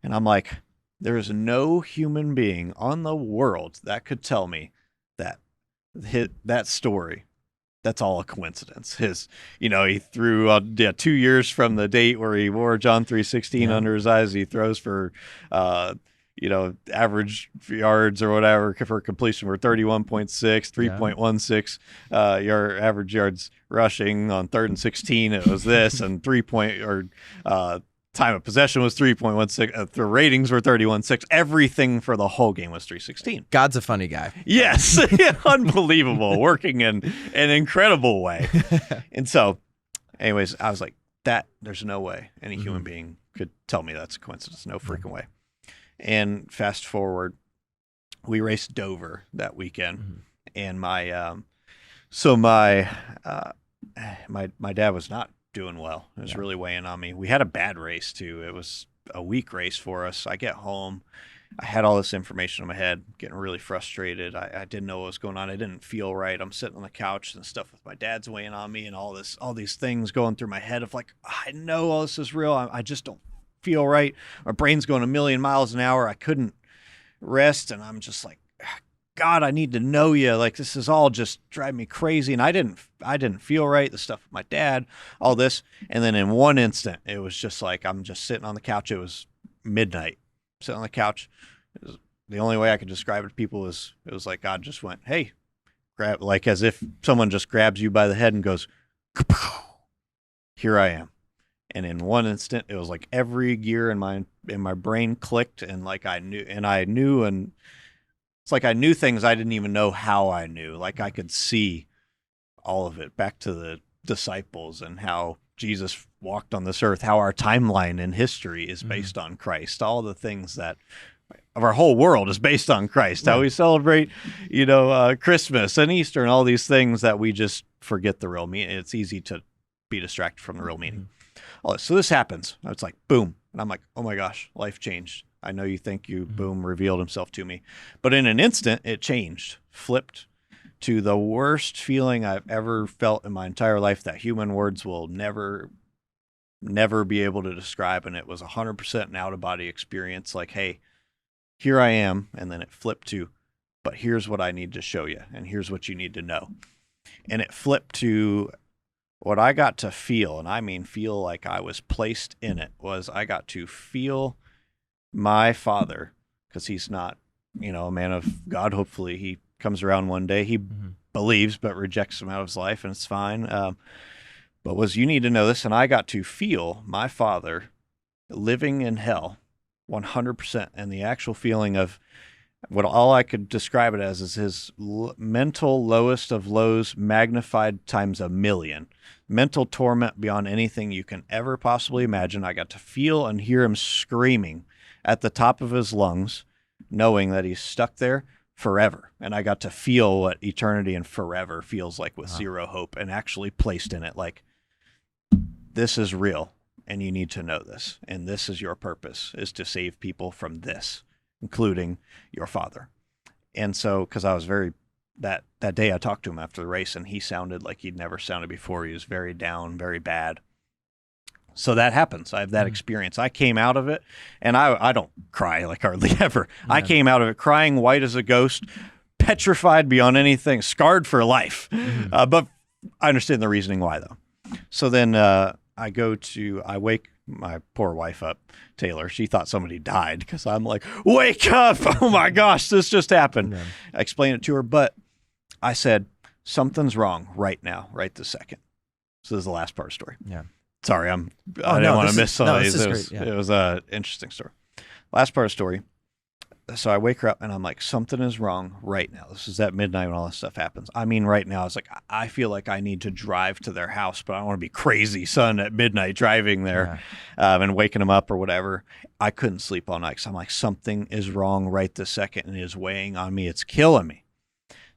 and I'm like, there is no human being on the world that could tell me that that story, that's all a coincidence. He threw 2 years from the date where he wore John 3:16 under his eyes. He throws for, average yards or whatever for completion were 31.6, 3.16, your average yards rushing on 3rd and 16. It was this, and time of possession was 3.16. The ratings were 31.6. Everything for the whole game was 3:16. God's a funny guy. Yes. Unbelievable. Working in an incredible way. And so, anyways, I was like, there's no way any human being could tell me that's a coincidence. No freaking way. And fast forward, we raced Dover that weekend. And my dad was not doing well. It was really weighing on me. We had a bad race too. It was a weak race for us. I get home, I had all this information in my head, getting really frustrated. I didn't know what was going on. I didn't feel right. I'm sitting on the couch and stuff with my dad's weighing on me, and all these things going through my head of like, I know all this is real. I just don't feel right. My brain's going a million miles an hour. I couldn't rest, and I'm just like, God, I need to know you. Like, this is all just driving me crazy. And I didn't feel right. The stuff with my dad, all this. And then in one instant, it was just like, I'm just sitting on the couch. It was midnight, sitting on the couch. The only way I could describe it to people is, it was like God just went, hey, grab, like as if someone just grabs you by the head and goes, kapow, here I am. And in one instant, it was like every gear in my brain clicked, and like I knew, and it's like I knew things I didn't even know how I knew. Like I could see all of it, back to the disciples and how Jesus walked on this earth, how our timeline in history is based on Christ, all the things that of our whole world is based on Christ, how we celebrate, Christmas and Easter and all these things that we just forget the real meaning. It's easy to be distracted from the real meaning. So this happens. It's like, boom. And I'm like, oh my gosh, life changed. I know you think you, boom, revealed himself to me. But in an instant, it changed, flipped to the worst feeling I've ever felt in my entire life that human words will never be able to describe. And it was 100% an out-of-body experience. Like, hey, here I am. And then it flipped to, but here's what I need to show you. And here's what you need to know. And it flipped to what I got to feel, and I mean feel like I was placed in it, was I got to feel my Father, because he's not, a man of God. Hopefully he comes around one day. He believes but rejects him out of his life, and it's fine. But you need to know this, and I got to feel my Father living in hell 100%, and the actual feeling of what all I could describe it as is his mental lowest of lows magnified times 1,000,000. Mental torment beyond anything you can ever possibly imagine. I got to feel and hear him screaming at the top of his lungs, knowing that he's stuck there forever. And I got to feel what eternity and forever feels like with zero hope, and actually placed in it like, this is real and you need to know this. And this is your purpose, is to save people from this, including your Father. And so, because I was that day I talked to him after the race, and he sounded like he'd never sounded before. He was very down, very bad. So that happens. I have that experience. I came out of it, and I don't cry like hardly ever. I came out of it crying white as a ghost, petrified beyond anything, scarred for life. But I understand the reasoning why, though. So then I wake my poor wife up, Taylor. She thought somebody died, because I'm like, wake up! Oh my gosh, this just happened. I explained it to her, but I said, something's wrong right now, right this second. So this is the last part of the story. Yeah. Sorry, I didn't want to miss some of these. It was an interesting story. Last part of the story. So I wake her up, and I'm like, something is wrong right now. This is at midnight when all this stuff happens. I mean, right now, it's like, I feel like I need to drive to their house, but I don't want to be crazy son at midnight driving there and waking them up or whatever. I couldn't sleep all night, because I'm like, something is wrong right this second, and it is weighing on me. It's killing me.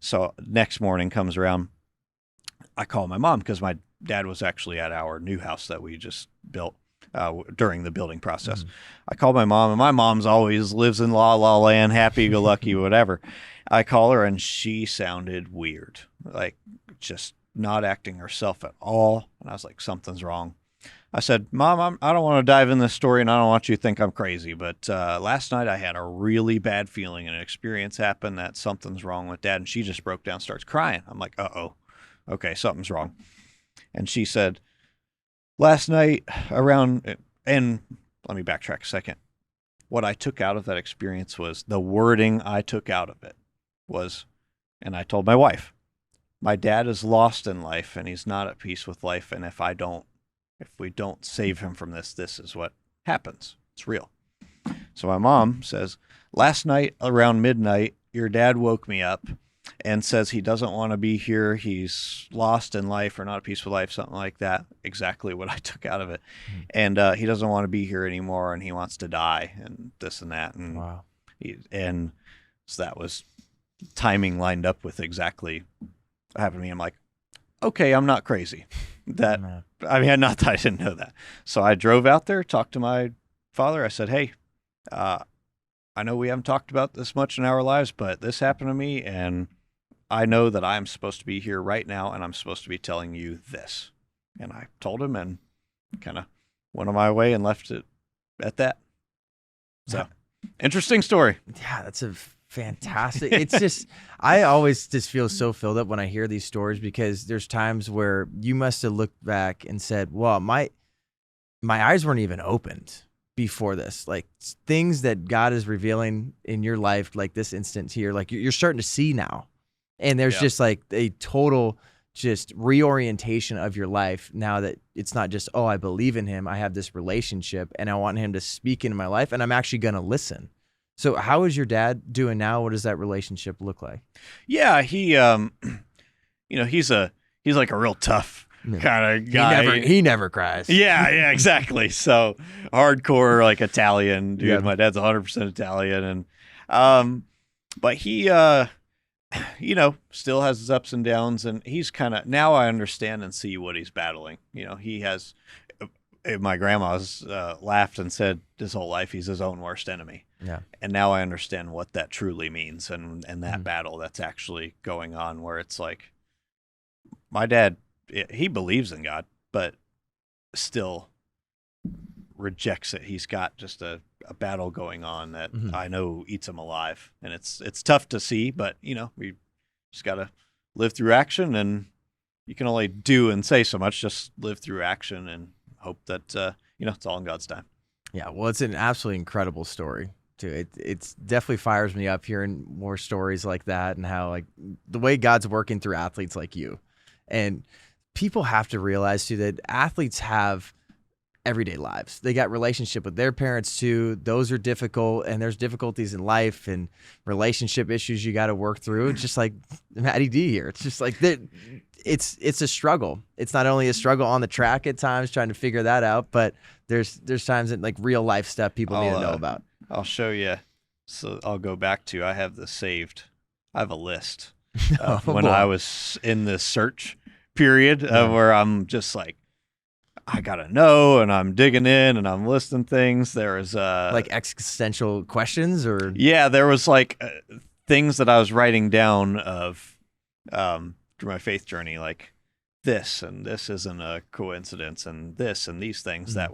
So next morning comes around. I call my mom, because my dad was actually at our new house that we just built during the building process. I call my mom, and my mom's always lives in la la land, happy-go-lucky, whatever. I call her, and she sounded weird, like just not acting herself at all. And I was like, something's wrong. I said, Mom, I don't want to dive in this story, and I don't want you to think I'm crazy, but last night I had a really bad feeling, and an experience happened that something's wrong with Dad. And she just broke down, starts crying. I'm like, uh-oh, okay, something's wrong. And she said, last night around, and let me backtrack a second. What I took out of that experience was, the wording I took out of it was, and I told my wife, my dad is lost in life, and he's not at peace with life. And if we don't save him from this, this is what happens. It's real. So my mom says, last night around midnight, your dad woke me up and says he doesn't want to be here. He's lost in life, or not at peace with life, something like that. Exactly what I took out of it. And he doesn't want to be here anymore, and he wants to die, and this and that. And and so that was timing lined up with exactly what happened to me. I'm like, okay, I'm not crazy. Not that I didn't know that. So I drove out there, talked to my father. I said, hey, I know we haven't talked about this much in our lives, but this happened to me, and I know that I'm supposed to be here right now, and I'm supposed to be telling you this. And I told him, and kind of went on my way and left it at that. So, interesting story. Yeah, that's a fantastic. It's just, I always just feel so filled up when I hear these stories, because there's times where you must have looked back and said, well, my eyes weren't even opened before this. Like, things that God is revealing in your life, like this instance here, like you're starting to see now. And there's just like a total just reorientation of your life now that it's not just, oh, I believe in him. I have this relationship and I want him to speak into my life and I'm actually going to listen. So how is your dad doing now? What does that relationship look like? Yeah, he, he's like a real tough kind of guy. He never cries. Yeah, exactly. So hardcore, like Italian dude. Yeah. My dad's 100% Italian. And, but he, still has his ups and downs, and he's kind of, now I understand and see what he's battling. He has, my grandma's laughed and said his whole life he's his own worst enemy. Yeah. And now I understand what that truly means, and that battle that's actually going on, where it's like, my dad, he believes in God, but still rejects it. He's got just a battle going on that I know eats him alive, and it's tough to see, but we just got to live through action, and you can only do and say so much. Just live through action and hope that it's all in God's time. Yeah, well, it's an absolutely incredible story too. It's definitely fires me up hearing more stories like that, and how like the way God's working through athletes like you. And people have to realize too that athletes have everyday lives. They got relationship with their parents too. Those are difficult, and there's difficulties in life and relationship issues you got to work through. It's just like Matty D here. It's just like that. It's a struggle. It's not only a struggle on the track at times trying to figure that out, but there's times that like real life stuff people need to know about. I'll show you. So I'll go back to, I have this saved. I have a list when I was in this search period where I'm just like, I gotta know, and I'm digging in and I'm listing things. There was like existential questions, or there was like things that I was writing down of through my faith journey, like this and this isn't a coincidence, and this and these things that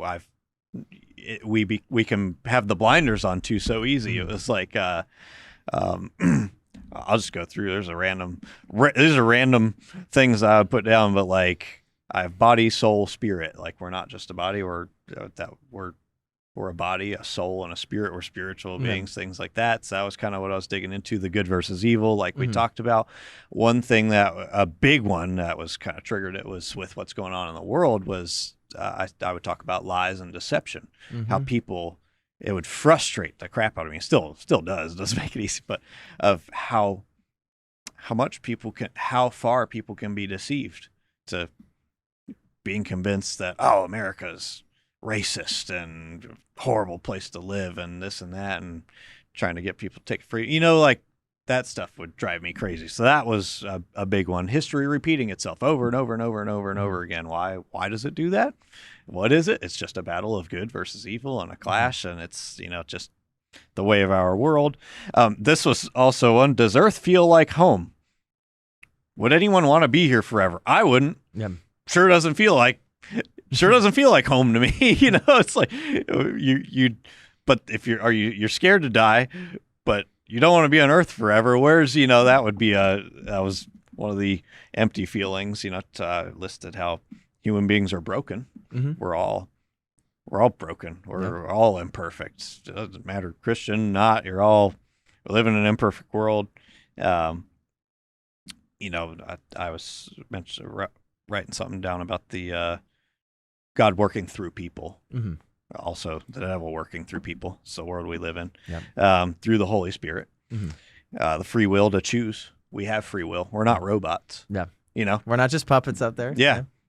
we can have the blinders on to so easy. It was like I'll just go through. These are random things I would put down, but like, I have body, soul, spirit. Like, we're not just a body, we're a body, a soul, and a spirit. We're spiritual beings, things like that. So that was kind of what I was digging into, the good versus evil, like we talked about. One thing a big one that was kind of triggered it was with what's going on in the world was I would talk about lies and deception, how people, it would frustrate the crap out of me. It still does. It doesn't make it easy, but of how far people can be deceived to being convinced that, oh, America's racist and horrible place to live and this and that, and trying to get people to take free, like that stuff would drive me crazy. So that was a big one. History repeating itself over and over and over and over and over again. Why does it do that? What is it? It's just a battle of good versus evil and a clash, and it's, just the way of our world. This was also one, does Earth feel like home? Would anyone want to be here forever? I wouldn't. Yeah. Sure doesn't feel like home to me. It's like but if you're scared to die, but you don't want to be on Earth forever. Whereas, that was one of the empty feelings, listed how human beings are broken. We're all broken. We're all imperfect. It doesn't matter, Christian, not, we live in an imperfect world. I was writing something down about the God working through people. Also the devil working through people. It's the world we live in. Through the Holy Spirit. The free will to choose. We have free will. We're not robots. We're not just puppets up there.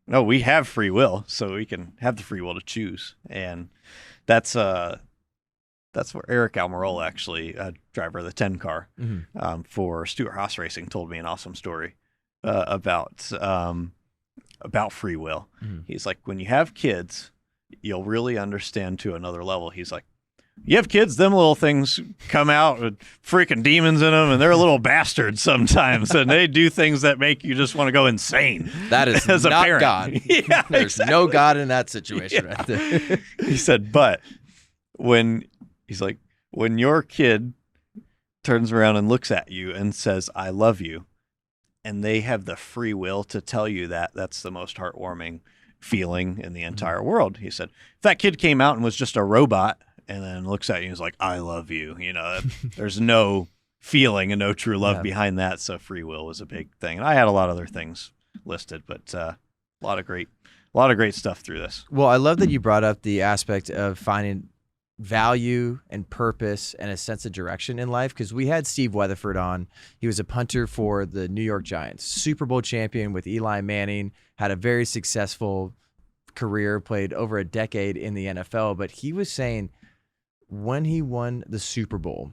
No, we have free will, so we can have the free will to choose. And that's where Eric Almirola, actually, driver of the 10 car for Stewart Haas Racing, told me an awesome story about free will. He's like, when you have kids, you'll really understand to another level. He's like, you have kids, them little things come out with freaking demons in them, and they're little bastards sometimes, and they do things that make you just want to go insane. That is as not a parent. God. There's no God in that situation right there. He said, but when your kid turns around and looks at you and says, I love you, and they have the free will to tell you that's the most heartwarming feeling in the entire world. He said, if that kid came out and was just a robot and then looks at you and is like, I love you, there's no feeling and no true love behind that. So free will was a big thing. And I had a lot of other things listed, but a lot of great stuff through this. Well, I love that you brought up the aspect of finding value and purpose and a sense of direction in life, because we had Steve Weatherford on. He was a punter for the New York Giants, Super Bowl champion with Eli Manning, had a very successful career, played over a decade in the NFL. But he was saying when he won the Super Bowl,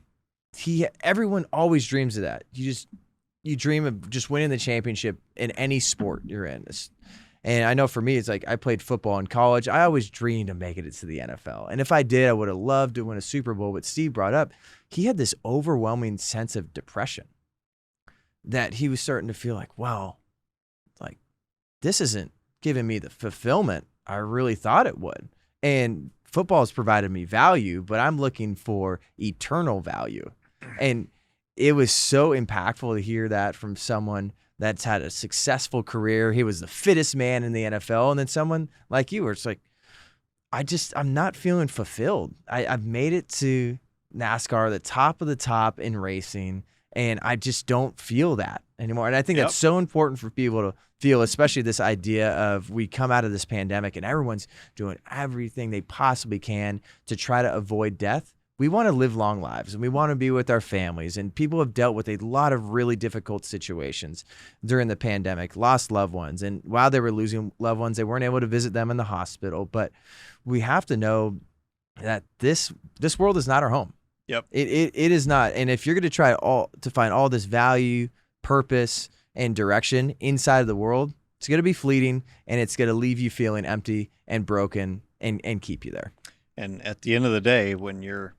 everyone always dreams of that. You dream of just winning the championship in any sport you're in. And I know for me, it's like I played football in college. I always dreamed of making it to the NFL. And if I did, I would have loved to win a Super Bowl. But Steve brought up, he had this overwhelming sense of depression that he was starting to feel like, well, like this isn't giving me the fulfillment I really thought it would. And football has provided me value, but I'm looking for eternal value. And it was so impactful to hear that from someone that's had a successful career. He was the fittest man in the NFL. And then someone like you, where it's like, I'm not feeling fulfilled. I've made it to NASCAR, the top of the top in racing, and I just don't feel that anymore. And I think that's so important for people to feel, especially this idea of we come out of this pandemic and everyone's doing everything they possibly can to try to avoid death. We want to live long lives and we want to be with our families. And people have dealt with a lot of really difficult situations during the pandemic, lost loved ones. And while they were losing loved ones, they weren't able to visit them in the hospital. But we have to know that this world is not our home. Yep. It is not. And if you're going to try to find all this value, purpose, and direction inside of the world, it's going to be fleeting and it's going to leave you feeling empty and broken and keep you there. And at the end of the day, when you're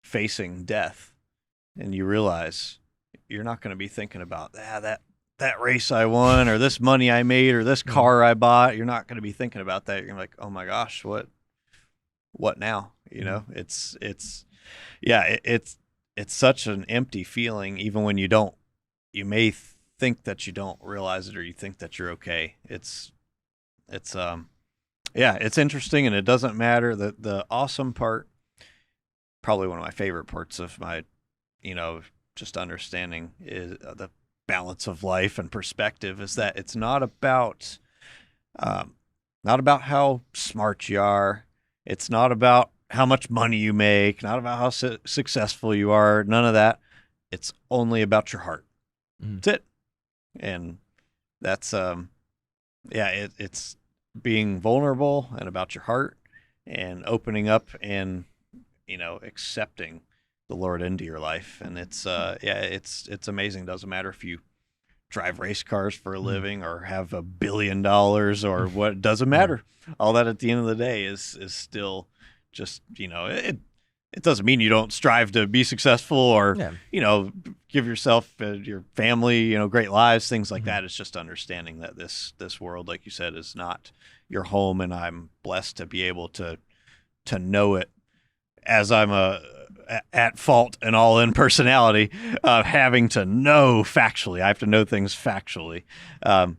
facing death and you realize you're not going to be thinking about that race I won or this money I made or this car I bought. You're not going to be thinking about that. You're going to be like, oh my gosh, what now? It's such an empty feeling, even when you may think that you don't realize it or you think that you're okay. It's interesting, and it doesn't matter. The awesome part, probably one of my favorite parts of my, just understanding is the balance of life and perspective, is that it's not about how smart you are. It's not about how much money you make, not about how successful you are, none of that. It's only about your heart. That's it. And that's, it's being vulnerable and about your heart and opening up and, accepting the Lord into your life. And it's amazing. It doesn't matter if you drive race cars for a living or have $1 billion or what, it doesn't matter. All that at the end of the day is still just, it doesn't mean you don't strive to be successful or, give yourself, your family, great lives, things like that. It's just understanding that this world, like you said, is not your home. And I'm blessed to be able to know it as I'm at fault and all in personality of having to know factually. I have to know things factually. I'm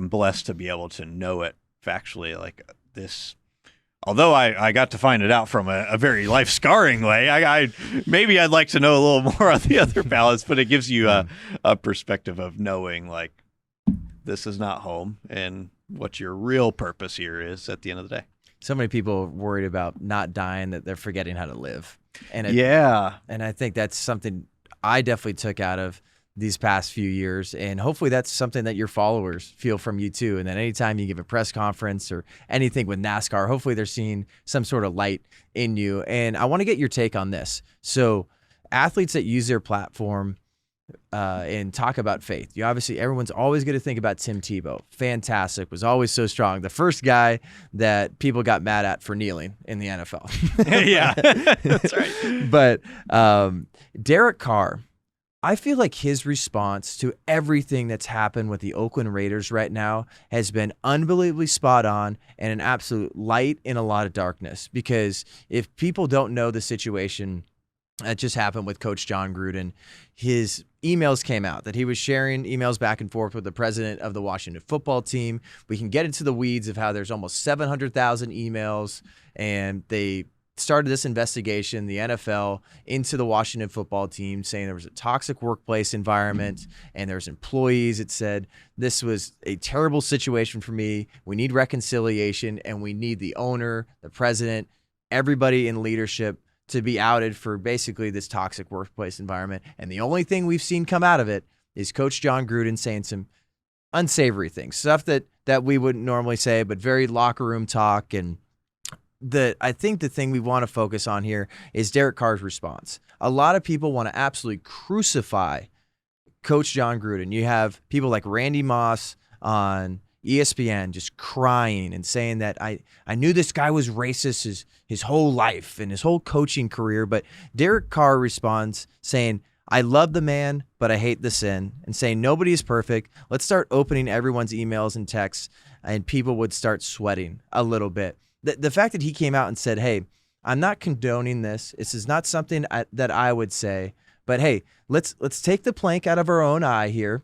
blessed to be able to know it factually like this. Although I got to find it out from a very life scarring way, maybe I'd like to know a little more on the other balance, but it gives you a perspective of knowing like this is not home and what your real purpose here is at the end of the day. So many people are worried about not dying that they're forgetting how to live. And I think that's something I definitely took out of these past few years. And hopefully that's something that your followers feel from you too. And then anytime you give a press conference or anything with NASCAR, hopefully they're seeing some sort of light in you. And I want to get your take on this. So athletes that use their platform and talk about faith. Everyone's always going to think about Tim Tebow. Fantastic. Was always so strong. The first guy that people got mad at for kneeling in the NFL. Yeah, that's right. But Derek Carr, I feel like his response to everything that's happened with the Oakland Raiders right now has been unbelievably spot on and an absolute light in a lot of darkness. Because if people don't know the situation that just happened with Coach Jon Root, his emails came out that he was sharing emails back and forth with the president of the Washington football team. We can get into the weeds of how there's almost 700,000 emails, and they started this investigation, the NFL, into the Washington football team, saying there was a toxic workplace environment and there's employees. It said, this was a terrible situation for me. We need reconciliation, and we need the owner, the president, everybody in leadership to be outed for basically this toxic workplace environment. And the only thing we've seen come out of it is Coach Jon Gruden saying some unsavory things, stuff that we wouldn't normally say, but very locker room talk. And I think the thing we want to focus on here is Derek Carr's response. A lot of people want to absolutely crucify Coach Jon Gruden. You have people like Randy Moss on ESPN just crying and saying that I knew this guy was racist his whole life and his whole coaching career. But Derek Carr responds saying, I love the man, but I hate the sin, and saying nobody is perfect. Let's start opening everyone's emails and texts, and people would start sweating a little bit. The fact that he came out and said, hey, I'm not condoning this. This is not something that I would say. But, hey, let's take the plank out of our own eye here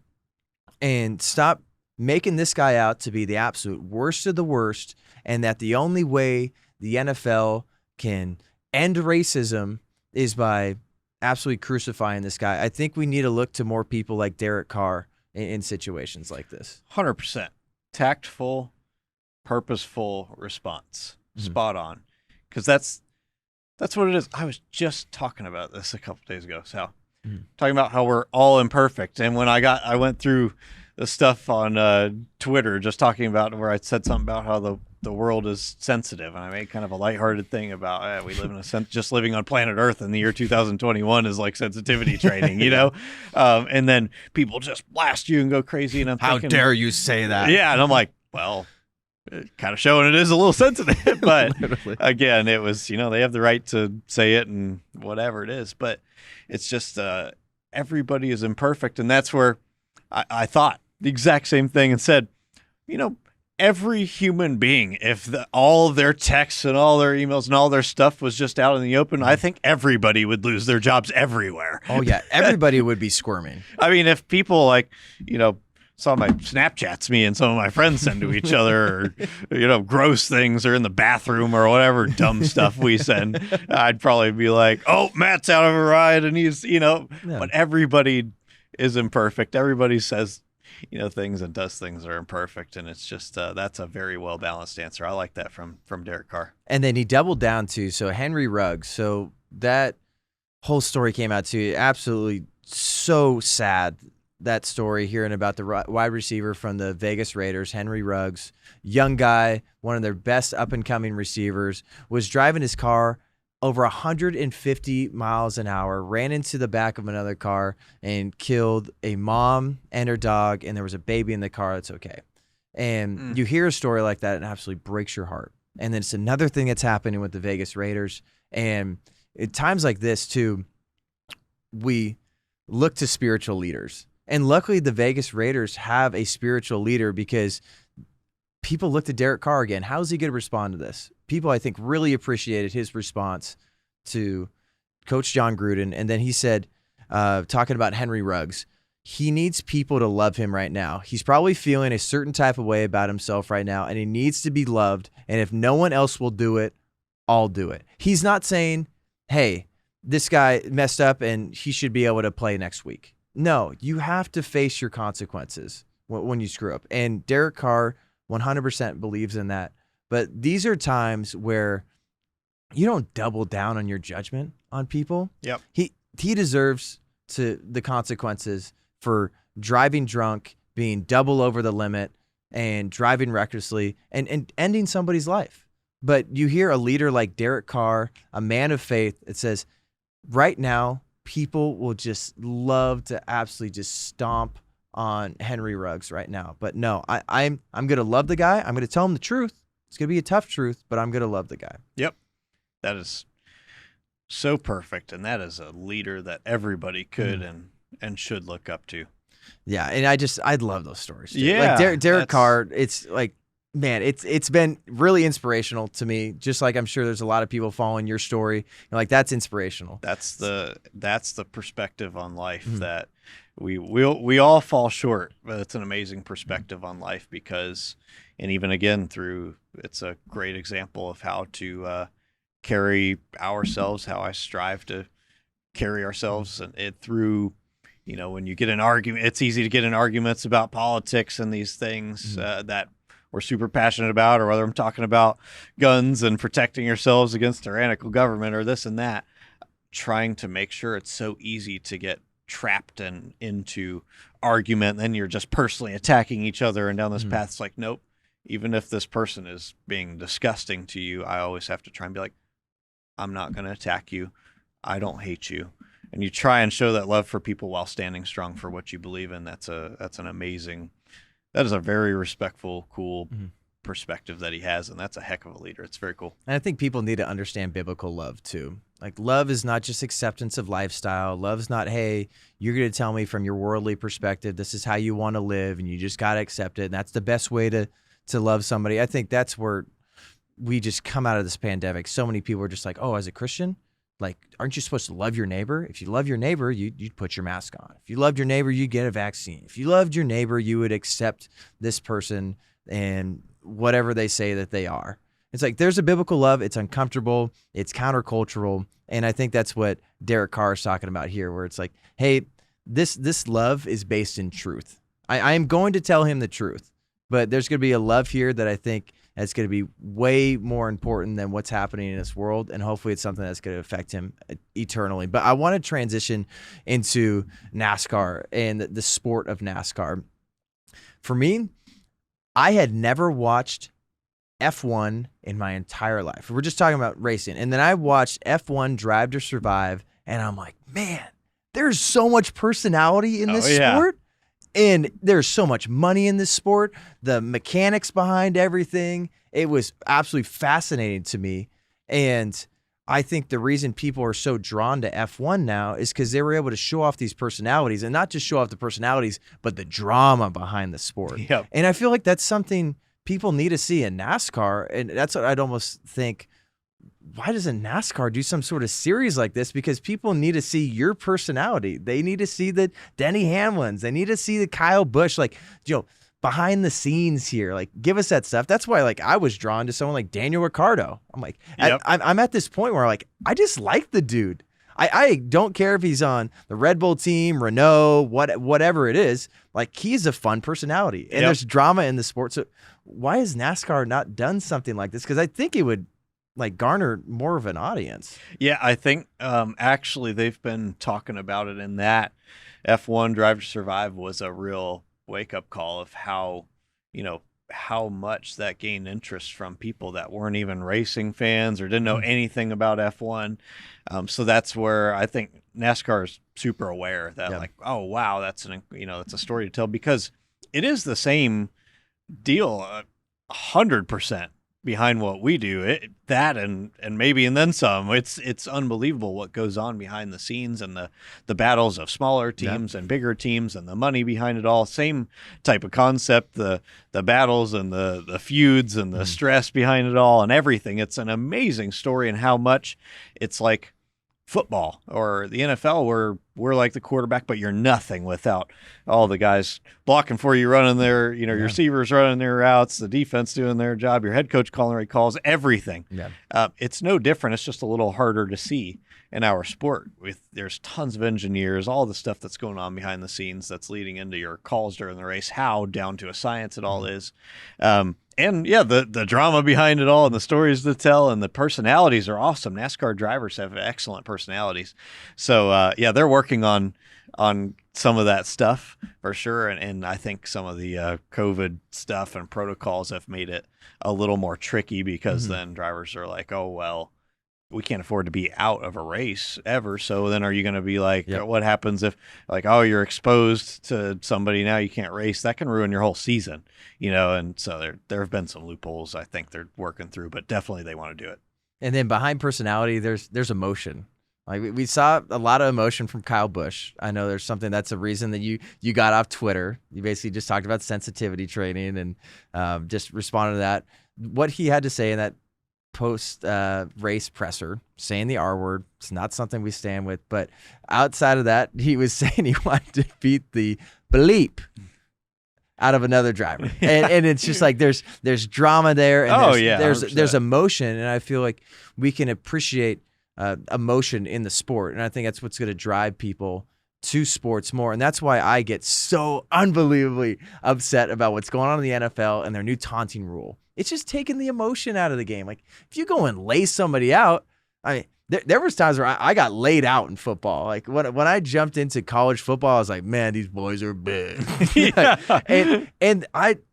and stop making this guy out to be the absolute worst of the worst, and that the only way the NFL can end racism is by absolutely crucifying this guy. I think we need to look to more people like Derek Carr in situations like this. 100%. Tactful, purposeful response. Spot on. Because that's what it is. I was just talking about this a couple days ago. So talking about how we're all imperfect. And when I went through the stuff on Twitter, just talking about where I said something about how the world is sensitive, and I made kind of a lighthearted thing about we live in just living on planet Earth in the year 2021 is like sensitivity training, you know. And then people just blast you and go crazy, and I'm how thinking, dare you say that? Yeah, and I'm like, well, kind of showing it is a little sensitive, but again, it was, they have the right to say it and whatever it is, but it's just everybody is imperfect, and that's where I thought the exact same thing and said, every human being, if all of their texts and all their emails and all their stuff was just out in the open, I think everybody would lose their jobs everywhere. Oh, yeah. Everybody would be squirming. I mean, if people saw my Snapchats me and some of my friends send to each other, or, gross things, or in the bathroom or whatever dumb stuff we send, I'd probably be like, oh, Matt's out of a ride and he's, but everybody is imperfect. Everybody says things and does things that are imperfect, and it's just that's a very well balanced answer. I like that from Derek Carr. And then he doubled down too. So Henry Ruggs. So that whole story came out too. Absolutely so sad, that story, hearing about the wide receiver from the Vegas Raiders, Henry Ruggs, young guy, one of their best up and coming receivers, was driving his car over 150 miles an hour, ran into the back of another car and killed a mom and her dog, and there was a baby in the car. That's okay. And you hear a story like that, and it absolutely breaks your heart. And then it's another thing that's happening with the Vegas Raiders. And at times like this, too, we look to spiritual leaders. And luckily, the Vegas Raiders have a spiritual leader, because people look to Derek Carr again. How is he going to respond to this? People, I think, really appreciated his response to Coach Jon Gruden. And then he said, talking about Henry Ruggs, he needs people to love him right now. He's probably feeling a certain type of way about himself right now, and he needs to be loved. And if no one else will do it, I'll do it. He's not saying, hey, this guy messed up and he should be able to play next week. No, you have to face your consequences when you screw up. And Derek Carr 100% believes in that. But these are times where you don't double down on your judgment on people. Yep. He deserves the consequences for driving drunk, being double over the limit, and driving recklessly, and ending somebody's life. But you hear a leader like Derek Carr, a man of faith, that says, right now, people will just love to absolutely just stomp on Henry Ruggs right now. But no, I'm going to love the guy. I'm going to tell him the truth. It's going to be a tough truth, but I'm going to love the guy. Yep. That is so perfect, and that is a leader that everybody could and should look up to. Yeah, and I love those stories, too. Yeah. Like Derek Carr, it's like, man, it's been really inspirational to me, just like I'm sure there's a lot of people following your story. Like, that's inspirational. That's the perspective on life that we all fall short, but it's an amazing perspective on life, because, and even again it's a great example of how to carry ourselves, how I strive to carry ourselves, and it through, when you get an argument, it's easy to get in arguments about politics and these things that we're super passionate about, or whether I'm talking about guns and protecting yourselves against tyrannical government or this and that, trying to make sure it's so easy to get trapped into argument. Then you're just personally attacking each other and down this path. It's like, nope, even if this person is being disgusting to you, I always have to try and be like, I'm not going to attack you. I don't hate you. And you try and show that love for people while standing strong for what you believe in. That is a very respectful, cool perspective that he has, and that's a heck of a leader. It's very cool. And I think people need to understand biblical love too. Like, love is not just acceptance of lifestyle. Love's not, hey, you're going to tell me from your worldly perspective, this is how you want to live, and you just got to accept it. And that's the best way to love somebody. I think that's where we just come out of this pandemic. So many people are just like, oh, as a Christian, like, aren't you supposed to love your neighbor? If you love your neighbor, you'd put your mask on. If you loved your neighbor, you'd get a vaccine. If you loved your neighbor, you would accept this person and whatever they say that they are. It's like, there's a biblical love. It's uncomfortable. It's countercultural. And I think that's what Derek Carr is talking about here, where it's like, hey, this love is based in truth. I am going to tell him the truth, but there's going to be a love here that I think that's going to be way more important than what's happening in this world, and hopefully it's something that's going to affect him eternally. But I want to transition into NASCAR and the sport of NASCAR. For me, I had never watched F1 in my entire life. We're just talking about racing. And then I watched F1 Drive to Survive, and I'm like, man, there's so much personality in this sport. And there's so much money in this sport, the mechanics behind everything. It was absolutely fascinating to me. And I think the reason people are so drawn to F1 now is because they were able to show off these personalities, and not just show off the personalities, but the drama behind the sport. Yep. And I feel like that's something people need to see in NASCAR. And that's what I'd almost think, why doesn't NASCAR do some sort of series like this? Because people need to see your personality. They need to see the Denny Hamlins. They need to see the Kyle Busch, like, behind the scenes here. Like, give us that stuff. That's why, like, I was drawn to someone like Daniel Ricciardo. I'm like, I'm at this point where, like, I just like the dude. I don't care if he's on the Red Bull team, Renault, whatever it is. Like, he's a fun personality, and there's drama in the sport. So why has NASCAR not done something like this? Because I think it would, like, garner more of an audience. Yeah, I think actually they've been talking about it, in that F1 Drive to Survive was a real wake-up call of how much that gained interest from people that weren't even racing fans or didn't know anything about F1. So that's where I think NASCAR is super aware that, like, oh wow, that's it's a story to tell, because it is the same deal 100% behind what we do. And then some. It's unbelievable what goes on behind the scenes, and the battles of smaller teams and bigger teams, and the money behind it all. Same type of concept, the battles and the feuds and the stress behind it all and everything. It's an amazing story, and how much it's like football or the NFL, where we're like the quarterback, but you're nothing without all the guys blocking for you, running their, your receivers running their routes, the defense doing their job, your head coach calling right calls, everything. It's no different. It's just a little harder to see in our sport. There's tons of engineers, all the stuff that's going on behind the scenes that's leading into your calls during the race, how down to a science it all is. And the drama behind it all, and the stories to tell, and the personalities are awesome. NASCAR drivers have excellent personalities. So they're working on some of that stuff for sure. And I think some of the COVID stuff and protocols have made it a little more tricky, because then drivers are like, oh, well, we can't afford to be out of a race ever. So then are you going to be like, what happens if, like, oh, you're exposed to somebody, now you can't race? That can ruin your whole season, And so there have been some loopholes I think they're working through, but definitely they want to do it. And then behind personality, there's emotion. Like, we saw a lot of emotion from Kyle Busch. I know there's something that's a reason that you got off Twitter. You basically just talked about sensitivity training and just responded to that. What he had to say in that post race presser, saying the R word, it's not something we stand with. But outside of that, he was saying he wanted to beat the bleep out of another driver, and it's just like there's drama there, and there's emotion, and I feel like we can appreciate emotion in the sport, and I think that's what's going to drive people to sports more, and that's why I get so unbelievably upset about what's going on in the NFL and their new taunting rule. It's just taking the emotion out of the game. Like if you go and lay somebody out, I mean. There was times where I got laid out in football. Like when I jumped into college football, I was like, man, these boys are big. and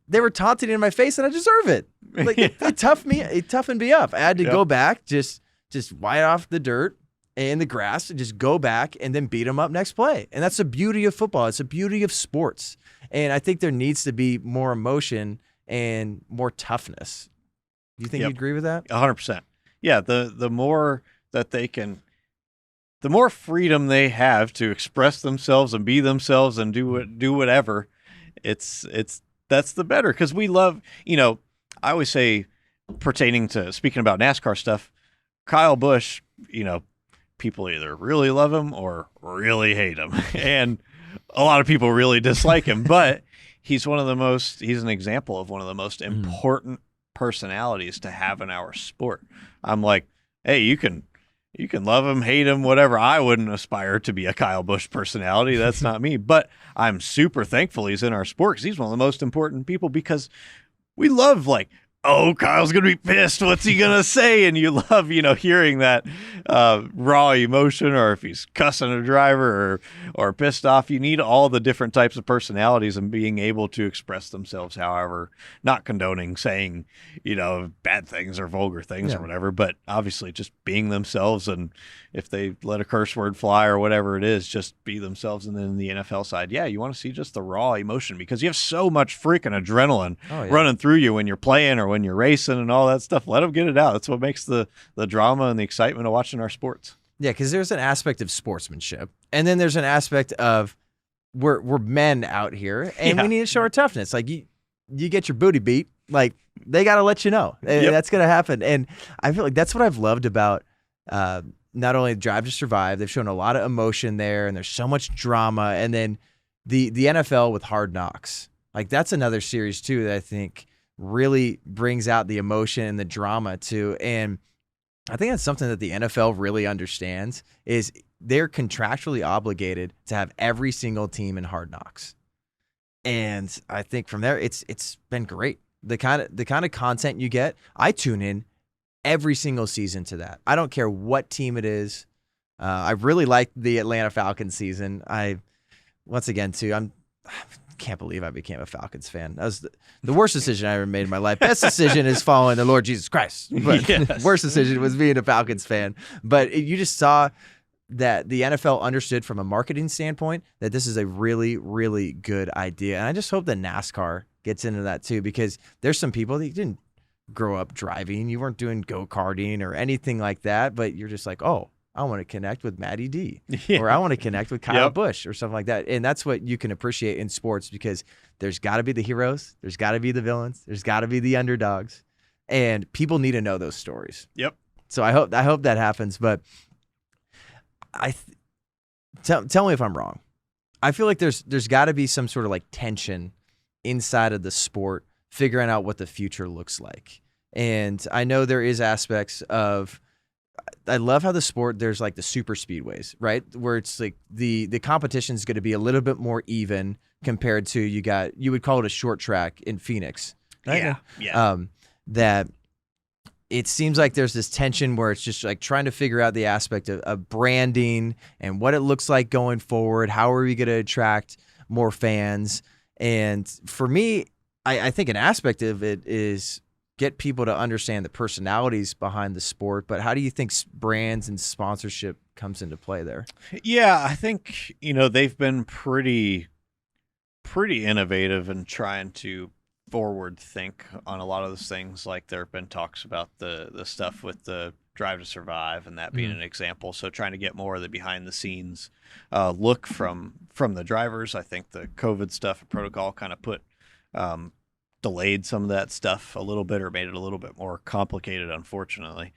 they were taunting in my face, and I deserve it. Like it toughened me up. I had to go back, just wipe off the dirt and the grass, and just go back and then beat them up next play. And that's the beauty of football. It's the beauty of sports. And I think there needs to be more emotion and more toughness. Do you think you agree with that? 100%. Yeah, the more that they can, the more freedom they have to express themselves and be themselves and do whatever, that's the better. Because we love, I always say, pertaining to speaking about NASCAR stuff, Kyle Busch, people either really love him or really hate him, and a lot of people really dislike him. But he's an example of one of the most important personalities to have in our sport. I'm like, hey, you can love him, hate him, whatever. I wouldn't aspire to be a Kyle Busch personality. That's not me. But I'm super thankful he's in our sport because he's one of the most important people, because we love, like, oh, Kyle's going to be pissed. What's he going to say? And you love, hearing that raw emotion, or if he's cussing a driver or pissed off. You need all the different types of personalities and being able to express themselves, however, not condoning saying, bad things or vulgar things or whatever, but obviously just being themselves. And if they let a curse word fly or whatever it is, just be themselves. And then the NFL side, you want to see just the raw emotion, because you have so much freaking adrenaline running through you when you're playing or when you're racing and all that stuff. Let them get it out. That's what makes the drama and the excitement of watching our sports. Yeah, because there's an aspect of sportsmanship, and then there's an aspect of we're men out here, and we need to show our toughness. Like you get your booty beat, like they got to let you know that's going to happen. And I feel like that's what I've loved about not only Drive to Survive. They've shown a lot of emotion there, and there's so much drama. And then the NFL with Hard Knocks, like that's another series too that I think really brings out the emotion and the drama too. And I think that's something that the NFL really understands, is they're contractually obligated to have every single team in Hard Knocks. And I think from there, it's been great. The kind of content you get, I tune in every single season to that. I don't care what team it is. I really liked the Atlanta Falcons season. I can't believe I became a Falcons fan. That was the worst decision I ever made in my life. Best decision is following the Lord Jesus Christ. But worst decision was being a Falcons fan. But you just saw that the NFL understood from a marketing standpoint that this is a really, really good idea. And I just hope that NASCAR gets into that too, because there's some people that didn't grow up driving. You weren't doing go-karting or anything like that, but you're just like, oh, I want to connect with Matty D, or I want to connect with Kyle Busch or something like that. And that's what you can appreciate in sports, because there's got to be the heroes, there's got to be the villains, there's got to be the underdogs, and people need to know those stories. Yep. So I hope that happens. But tell me if I'm wrong. I feel like there's got to be some sort of like tension inside of the sport, figuring out what the future looks like. And I know there is aspects of, I love how the sport, there's like the super speedways, right? Where it's like the competition is going to be a little bit more even compared to, you would call it a short track in Phoenix. Right? Yeah. That it seems like there's this tension where it's just like trying to figure out the aspect of branding and what it looks like going forward. How are we going to attract more fans? And for me, I think an aspect of it is get people to understand the personalities behind the sport, but how do you think brands and sponsorship comes into play there? Yeah, I think, they've been pretty innovative in trying to forward think on a lot of those things. Like there have been talks about the stuff with the Drive to Survive, and that being an example. So trying to get more of the behind the scenes look from the drivers. I think the COVID stuff and protocol kind of delayed some of that stuff a little bit, or made it a little bit more complicated, unfortunately.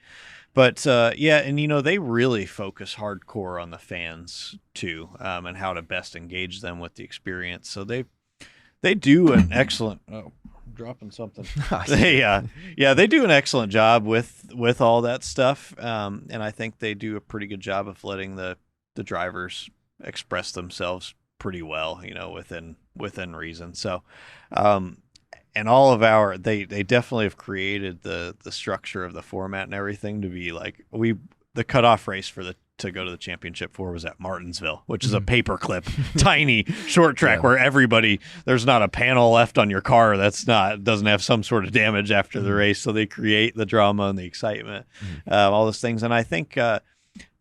But they really focus hardcore on the fans too, and how to best engage them with the experience. So They do an excellent. Oh, I'm dropping something. They do an excellent job with all that stuff, and I think they do a pretty good job of letting the drivers express themselves pretty well, within reason. So, and all of they definitely have created the structure of the format and everything to be like the cutoff race to go to the championship was at Martinsville, which is a paperclip, tiny short track where there's not a panel left on your car doesn't have some sort of damage after the race. So they create the drama and the excitement, all those things. And I think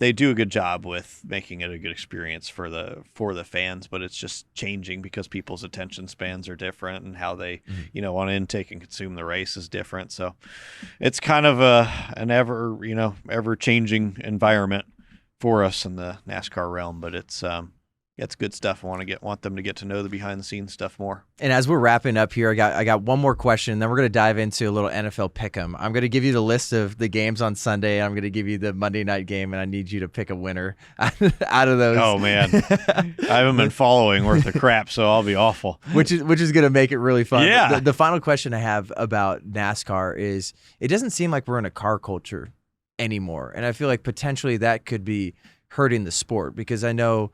they do a good job with making it a good experience for the fans, but it's just changing because people's attention spans are different and how they, want to intake and consume the race is different. So it's kind of an ever changing environment for us in the NASCAR realm, but it's good stuff. I want them to get to know the behind the scenes stuff more. And as we're wrapping up here, I got one more question, and then we're going to dive into a little NFL pick'em. I'm going to give you the list of the games on Sunday. I'm going to give you the Monday night game, and I need you to pick a winner out of those. Oh man, I haven't been following worth a crap, so I'll be awful. Which is going to make it really fun. Yeah. The final question I have about NASCAR is: it doesn't seem like we're in a car culture anymore, and I feel like potentially that could be hurting the sport, because I know,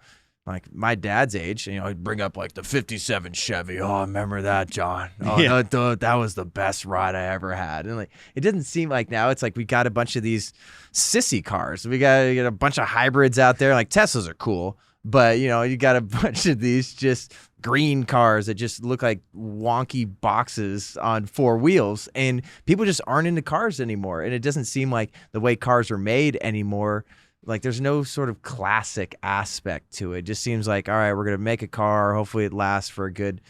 like, my dad's age, I'd bring up like the 57 Chevy. Oh, I remember that, John. Oh, yeah. That was the best ride I ever had. And like, it doesn't seem like now it's like we got a bunch of these sissy cars. We got a bunch of hybrids out there. Like, Teslas are cool, but you got a bunch of these just green cars that just look like wonky boxes on four wheels, and people just aren't into cars anymore. And it doesn't seem like the way cars are made anymore. Like, there's no sort of classic aspect to it. It just seems like, all right, we're going to make a car. Hopefully it lasts for a good,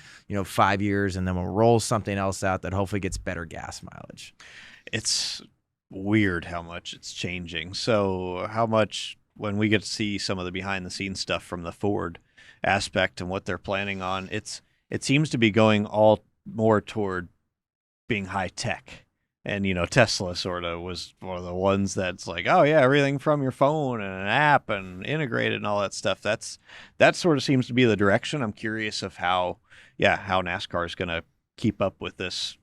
5 years, and then we'll roll something else out that hopefully gets better gas mileage. It's weird how much it's changing. So how much, when we get to see some of the behind the scenes stuff from the Ford aspect and what they're planning on, it seems to be going all more toward being high tech. And, Tesla sort of was one of the ones that's like, oh, yeah, everything from your phone and an app and integrated and all that stuff. That sort of seems to be the direction. I'm curious of how NASCAR is going to keep up with this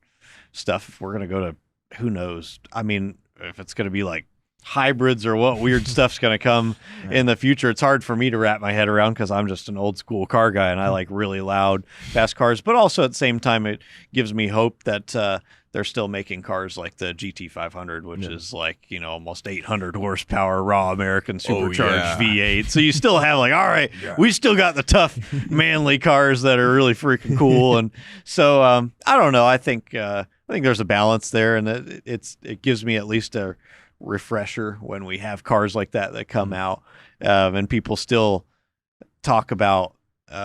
stuff. If we're going to go to, who knows? I mean, if it's going to be like hybrids or what weird stuff's going to come in the future. It's hard for me to wrap my head around because I'm just an old school car guy and I like really loud, fast cars. But also at the same time, it gives me hope that they're still making cars like the GT500, which is like, almost 800 horsepower raw American supercharged V8. So you still have like, all right, we still got the tough, manly cars that are really freaking cool. And so I don't know. I think there's a balance there, and it gives me at least a refresher when we have cars like that come out, and people still talk about,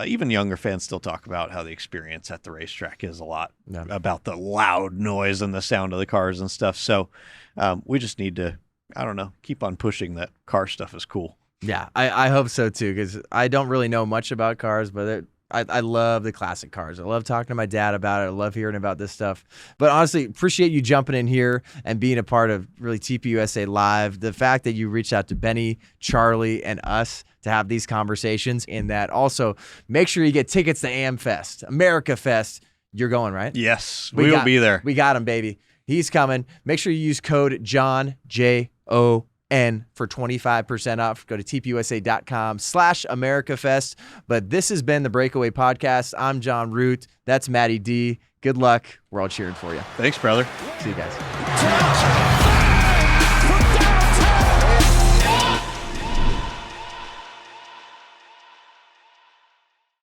even younger fans still talk about how the experience at the racetrack is a lot about the loud noise and the sound of the cars and stuff. So we just need to, I don't know, keep on pushing that car stuff is cool. Yeah, I hope so too, because I don't really know much about cars, but I love the classic cars. I love talking to my dad about it. I love hearing about this stuff. But honestly, appreciate you jumping in here and being a part of really TPUSA Live. The fact that you reached out to Benny, Charlie, and us to have these conversations, and that also make sure you get tickets to AmFest, America Fest. You're going, right? Yes, we will be there. We got him, baby. He's coming. Make sure you use code Jon, J-O-N, for 25% off. Go to tpusa.com/AmericaFest. But this has been the Breakaway Podcast. I'm Jon Root. That's Matty D. Good luck. We're all cheering for you. Thanks, brother. See you guys.